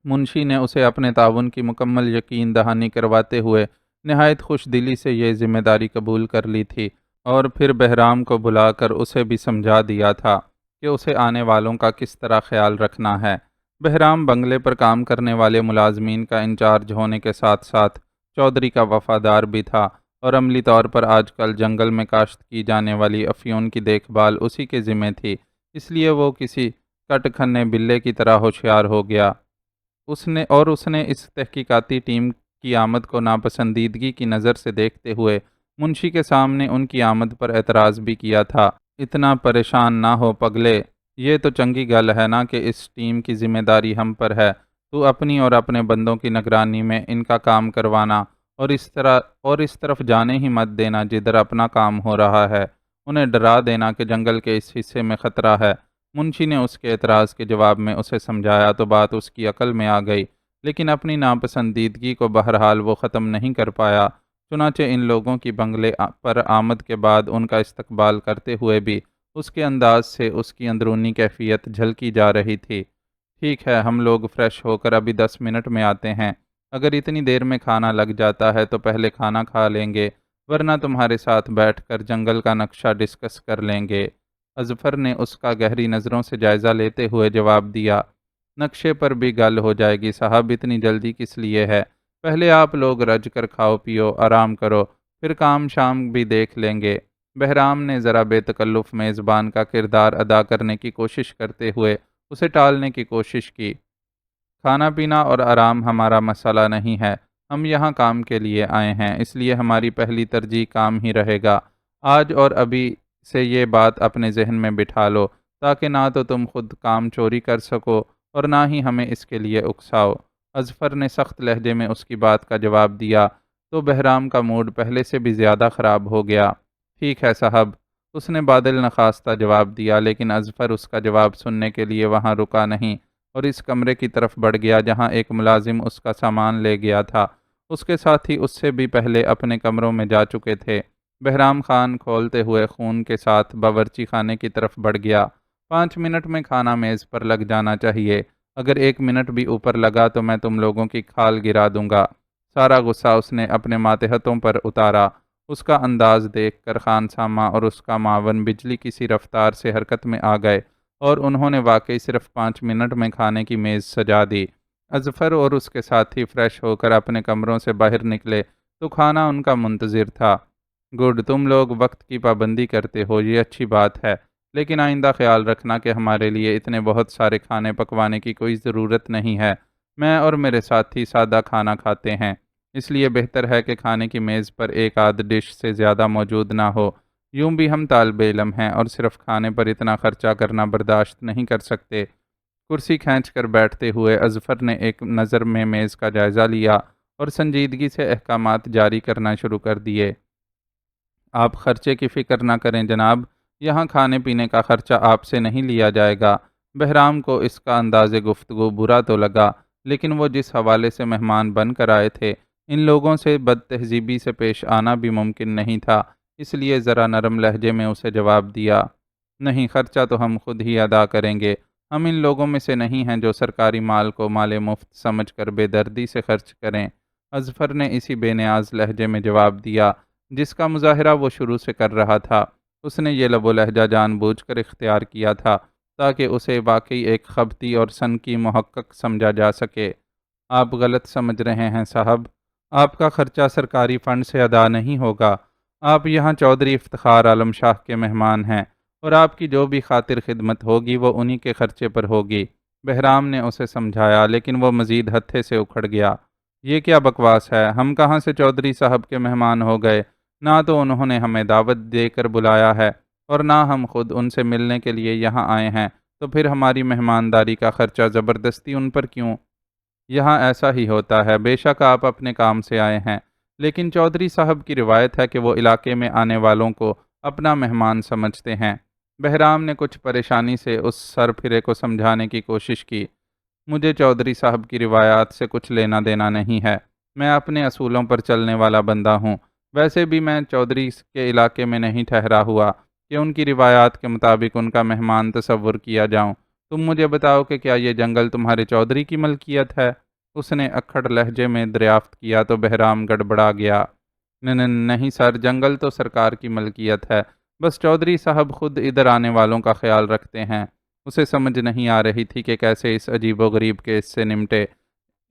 منشی نے اسے اپنے تعاون کی مکمل یقین دہانی کرواتے ہوئے نہایت خوش دلی سے یہ ذمہ داری قبول کر لی تھی اور پھر بہرام کو بلا کر اسے بھی سمجھا دیا تھا کہ اسے آنے والوں کا کس طرح خیال رکھنا ہے۔ بہرام بنگلے پر کام کرنے والے ملازمین کا انچارج ہونے کے ساتھ ساتھ چودھری کا وفادار بھی تھا اور عملی طور پر آج کل جنگل میں کاشت کی جانے والی افیون کی دیکھ بھال اسی کے ذمہ تھی، اس لیے وہ کسی کٹ کھنے بلے کی طرح ہوشیار ہو گیا۔ اس نے اس تحقیقاتی ٹیم کی آمد کو ناپسندیدگی کی نظر سے دیکھتے ہوئے منشی کے سامنے ان کی آمد پر اعتراض بھی کیا تھا۔ اتنا پریشان نہ ہو پگلے، یہ تو چنگی گل ہے نا کہ اس ٹیم کی ذمہ داری ہم پر ہے، تو اپنی اور اپنے بندوں کی نگرانی میں ان کا کام کروانا اور اس طرف جانے ہی مت دینا جدھر اپنا کام ہو رہا ہے، انہیں ڈرا دینا کہ جنگل کے اس حصے میں خطرہ ہے۔ منشی نے اس کے اعتراض کے جواب میں اسے سمجھایا تو بات اس کی عقل میں آ گئی، لیکن اپنی ناپسندیدگی کو بہرحال وہ ختم نہیں کر پایا۔ چنانچہ ان لوگوں کی بنگلے پر آمد کے بعد ان کا استقبال کرتے ہوئے بھی اس کے انداز سے اس کی اندرونی کیفیت جھلکی جا رہی تھی۔ ٹھیک ہے، ہم لوگ فریش ہو کر ابھی 10 منٹ میں آتے ہیں۔ اگر اتنی دیر میں کھانا لگ جاتا ہے تو پہلے کھانا کھا لیں گے، ورنہ تمہارے ساتھ بیٹھ کر جنگل کا نقشہ ڈسکس کر لیں گے۔ اظفر نے اس کا گہری نظروں سے جائزہ لیتے ہوئے جواب دیا، نقشے پر بھی گل ہو جائے گی صاحب، اتنی جلدی کس لیے ہے؟ پہلے آپ لوگ رج کر کھاؤ پیو، آرام کرو، پھر کام شام بھی دیکھ لیں گے۔ بہرام نے ذرا بے تکلف میزبان کا کردار ادا کرنے کی کوشش کرتے ہوئے اسے ٹالنے کی کوشش کی۔ کھانا پینا اور آرام ہمارا مسئلہ نہیں ہے، ہم یہاں کام کے لیے آئے ہیں، اس لیے ہماری پہلی ترجیح کام ہی رہے گا۔ آج اور ابھی سے یہ بات اپنے ذہن میں بٹھا لو، تاکہ نہ تو تم خود کام چوری کر سکو اور نہ ہی ہمیں اس کے لیے اکساؤ۔ اظفر نے سخت لہجے میں اس کی بات کا جواب دیا تو بہرام کا موڈ پہلے سے بھی زیادہ خراب ہو گیا۔ ٹھیک ہے صاحب، اس نے بادل نخواستہ جواب دیا، لیکن اظفر اس کا جواب سننے کے لیے وہاں رکا نہیں اور اس کمرے کی طرف بڑھ گیا جہاں ایک ملازم اس کا سامان لے گیا تھا۔ اس کے ساتھی اس سے بھی پہلے اپنے کمروں میں جا چکے تھے۔ بہرام خان کھولتے ہوئے خون کے ساتھ باورچی خانے کی طرف بڑھ گیا۔ 5 منٹ میں کھانا میز پر لگ جانا چاہیے، اگر 1 منٹ بھی اوپر لگا تو میں تم لوگوں کی کھال گرا دوں گا۔ سارا غصہ اس نے اپنے ماتحتوں پر اتارا۔ اس کا انداز دیکھ کر خان سامہ اور اس کا معاون بجلی کی سی رفتار سے حرکت میں آ گئے اور انہوں نے واقعی صرف 5 منٹ میں کھانے کی میز سجا دی۔ اظفر اور اس کے ساتھی فریش ہو کر اپنے کمروں سے باہر نکلے تو کھانا ان کا منتظر تھا۔ گڈ، تم لوگ وقت کی پابندی کرتے ہو، یہ اچھی بات ہے، لیکن آئندہ خیال رکھنا کہ ہمارے لیے اتنے بہت سارے کھانے پکوانے کی کوئی ضرورت نہیں ہے۔ میں اور میرے ساتھی سادہ کھانا کھاتے ہیں، اس لیے بہتر ہے کہ کھانے کی میز پر ایک آدھ ڈش سے زیادہ موجود نہ ہو۔ یوں بھی ہم طالب علم ہیں اور صرف کھانے پر اتنا خرچہ کرنا برداشت نہیں کر سکتے۔ کرسی کھینچ کر بیٹھتے ہوئے اظفر نے ایک نظر میں میز کا جائزہ لیا اور سنجیدگی سے احکامات جاری کرنا شروع کر دیے۔ آپ خرچے کی فکر نہ کریں جناب، یہاں کھانے پینے کا خرچہ آپ سے نہیں لیا جائے گا۔ بہرام کو اس کا انداز گفتگو برا تو لگا، لیکن وہ جس حوالے سے مہمان بن کر آئے تھے، ان لوگوں سے بد تہذیبی سے پیش آنا بھی ممکن نہیں تھا، اس لیے ذرا نرم لہجے میں اسے جواب دیا، نہیں، خرچہ تو ہم خود ہی ادا کریں گے، ہم ان لوگوں میں سے نہیں ہیں جو سرکاری مال کو مال مفت سمجھ کر بے دردی سے خرچ کریں۔ اظفر نے اسی بے نیاز لہجے میں جواب دیا جس کا مظاہرہ وہ شروع سے کر رہا تھا۔ اس نے یہ لب و لہجہ جان بوجھ کر اختیار کیا تھا تاکہ اسے واقعی ایک خبتی اور سنکی محقق سمجھا جا سکے۔ آپ غلط سمجھ رہے ہیں صاحب، آپ کا خرچہ سرکاری فنڈ سے ادا نہیں ہوگا، آپ یہاں چودھری افتخار عالم شاہ کے مہمان ہیں اور آپ کی جو بھی خاطر خدمت ہوگی وہ انہی کے خرچے پر ہوگی۔ بہرام نے اسے سمجھایا، لیکن وہ مزید ہتھے سے اکھڑ گیا۔ یہ کیا بکواس ہے، ہم کہاں سے چودھری صاحب کے مہمان ہو گئے؟ نہ تو انہوں نے ہمیں دعوت دے کر بلایا ہے اور نہ ہم خود ان سے ملنے کے لیے یہاں آئے ہیں، تو پھر ہماری مہمانداری کا خرچہ زبردستی ان پر کیوں؟ یہاں ایسا ہی ہوتا ہے، بے شک آپ اپنے کام سے آئے ہیں، لیکن چودھری صاحب کی روایت ہے کہ وہ علاقے میں آنے والوں کو اپنا مہمان سمجھتے ہیں۔ بہرام نے کچھ پریشانی سے اس سر پھرے کو سمجھانے کی کوشش کی، مجھے چودھری صاحب کی روایات سے کچھ لینا دینا نہیں ہے، میں اپنے اصولوں پر چلنے والا بندہ ہوں۔ ویسے بھی میں چودھری کے علاقے میں نہیں ٹھہرا ہوا کہ ان کی روایات کے مطابق ان کا مہمان تصور کیا جاؤں۔ تم مجھے بتاؤ کہ کیا یہ جنگل تمہارے چودھری کی ملکیت ہے؟ اس نے اکھڑ لہجے میں دریافت کیا تو بہرام گڑبڑا گیا۔ نہیں سر، جنگل تو سرکار کی ملکیت ہے، بس چودھری صاحب خود ادھر آنے والوں کا خیال رکھتے ہیں۔ اسے سمجھ نہیں آ رہی تھی کہ کیسے اس عجیب و غریب کیس سے نمٹے۔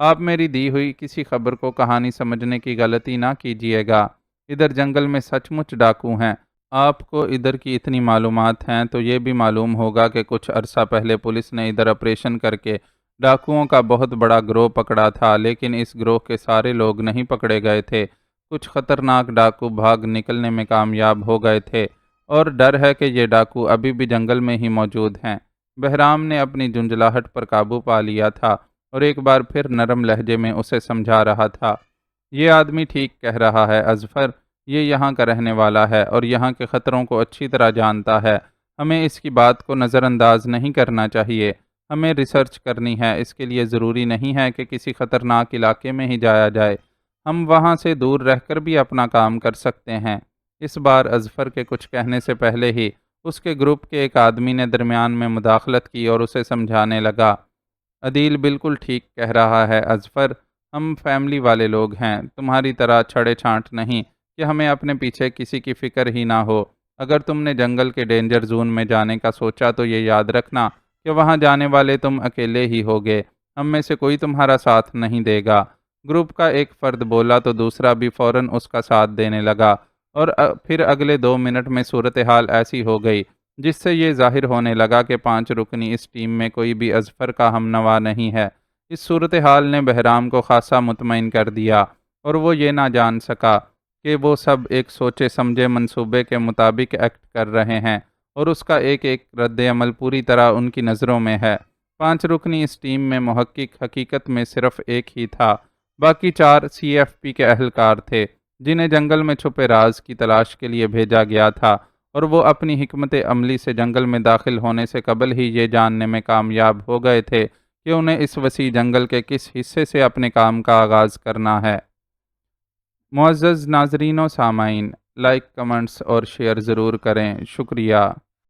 آپ میری دی ہوئی کسی خبر کو کہانی سمجھنے کی غلطی نہ کیجیے گا۔ ادھر جنگل میں سچ مچ ڈاکو ہیں۔ آپ کو ادھر کی اتنی معلومات ہیں تو یہ بھی معلوم ہوگا کہ کچھ عرصہ پہلے پولیس نے ادھر آپریشن کر کے ڈاکوؤں کا بہت بڑا گروہ پکڑا تھا، لیکن اس گروہ کے سارے لوگ نہیں پکڑے گئے تھے۔ کچھ خطرناک ڈاکو بھاگ نکلنے میں کامیاب ہو گئے تھے اور ڈر ہے کہ یہ ڈاکو ابھی بھی جنگل میں ہی موجود ہیں۔ بہرام نے اپنی جنجلاہٹ پر قابو پا لیا تھا اور ایک بار پھر نرم لہجے میں اسے سمجھا رہا تھا۔ یہ آدمی ٹھیک کہہ رہا ہے اظفر، یہ یہاں کا رہنے والا ہے اور یہاں کے خطروں کو اچھی طرح جانتا ہے۔ ہمیں اس کی بات کو نظر انداز نہیں کرنا چاہیے۔ ہمیں ریسرچ کرنی ہے، اس کے لیے ضروری نہیں ہے کہ کسی خطرناک علاقے میں ہی جایا جائے۔ ہم وہاں سے دور رہ کر بھی اپنا کام کر سکتے ہیں۔ اس بار اظفر کے کچھ کہنے سے پہلے ہی اس کے گروپ کے ایک آدمی نے درمیان میں مداخلت کی اور اسے سمجھانے لگا۔ عدیل بالکل ٹھیک کہہ رہا ہے اظفر، ہم فیملی والے لوگ ہیں، تمہاری طرح چھڑے چھانٹ نہیں کہ ہمیں اپنے پیچھے کسی کی فکر ہی نہ ہو۔ اگر تم نے جنگل کے ڈینجر زون میں جانے کا سوچا تو یہ یاد رکھنا کہ وہاں جانے والے تم اکیلے ہی ہوگے، ہم میں سے کوئی تمہارا ساتھ نہیں دے گا۔ گروپ کا ایک فرد بولا تو دوسرا بھی فوراً اس کا ساتھ دینے لگا اور پھر اگلے 2 منٹ میں صورتحال ایسی ہو گئی جس سے یہ ظاہر ہونے لگا کہ 5 رکنی اس ٹیم میں کوئی بھی اظفر کا ہم نوا نہیں ہے۔ اس صورتحال نے بہرام کو خاصا مطمئن کر دیا اور وہ یہ نہ جان سکا کہ وہ سب ایک سوچے سمجھے منصوبے کے مطابق ایکٹ کر رہے ہیں اور اس کا ایک ایک رد عمل پوری طرح ان کی نظروں میں ہے۔ 5 رکنی اس ٹیم میں محقق حقیقت میں صرف ایک ہی تھا، باقی 4 CFP کے اہلکار تھے جنہیں جنگل میں چھپے راز کی تلاش کے لیے بھیجا گیا تھا، اور وہ اپنی حکمت عملی سے جنگل میں داخل ہونے سے قبل ہی یہ جاننے میں کامیاب ہو گئے تھے کہ انہیں اس وسیع جنگل کے کس حصے سے اپنے کام کا آغاز کرنا ہے۔ معزز ناظرین و سامعین، لائک، کمنٹس اور شیئر ضرور کریں، شکریہ۔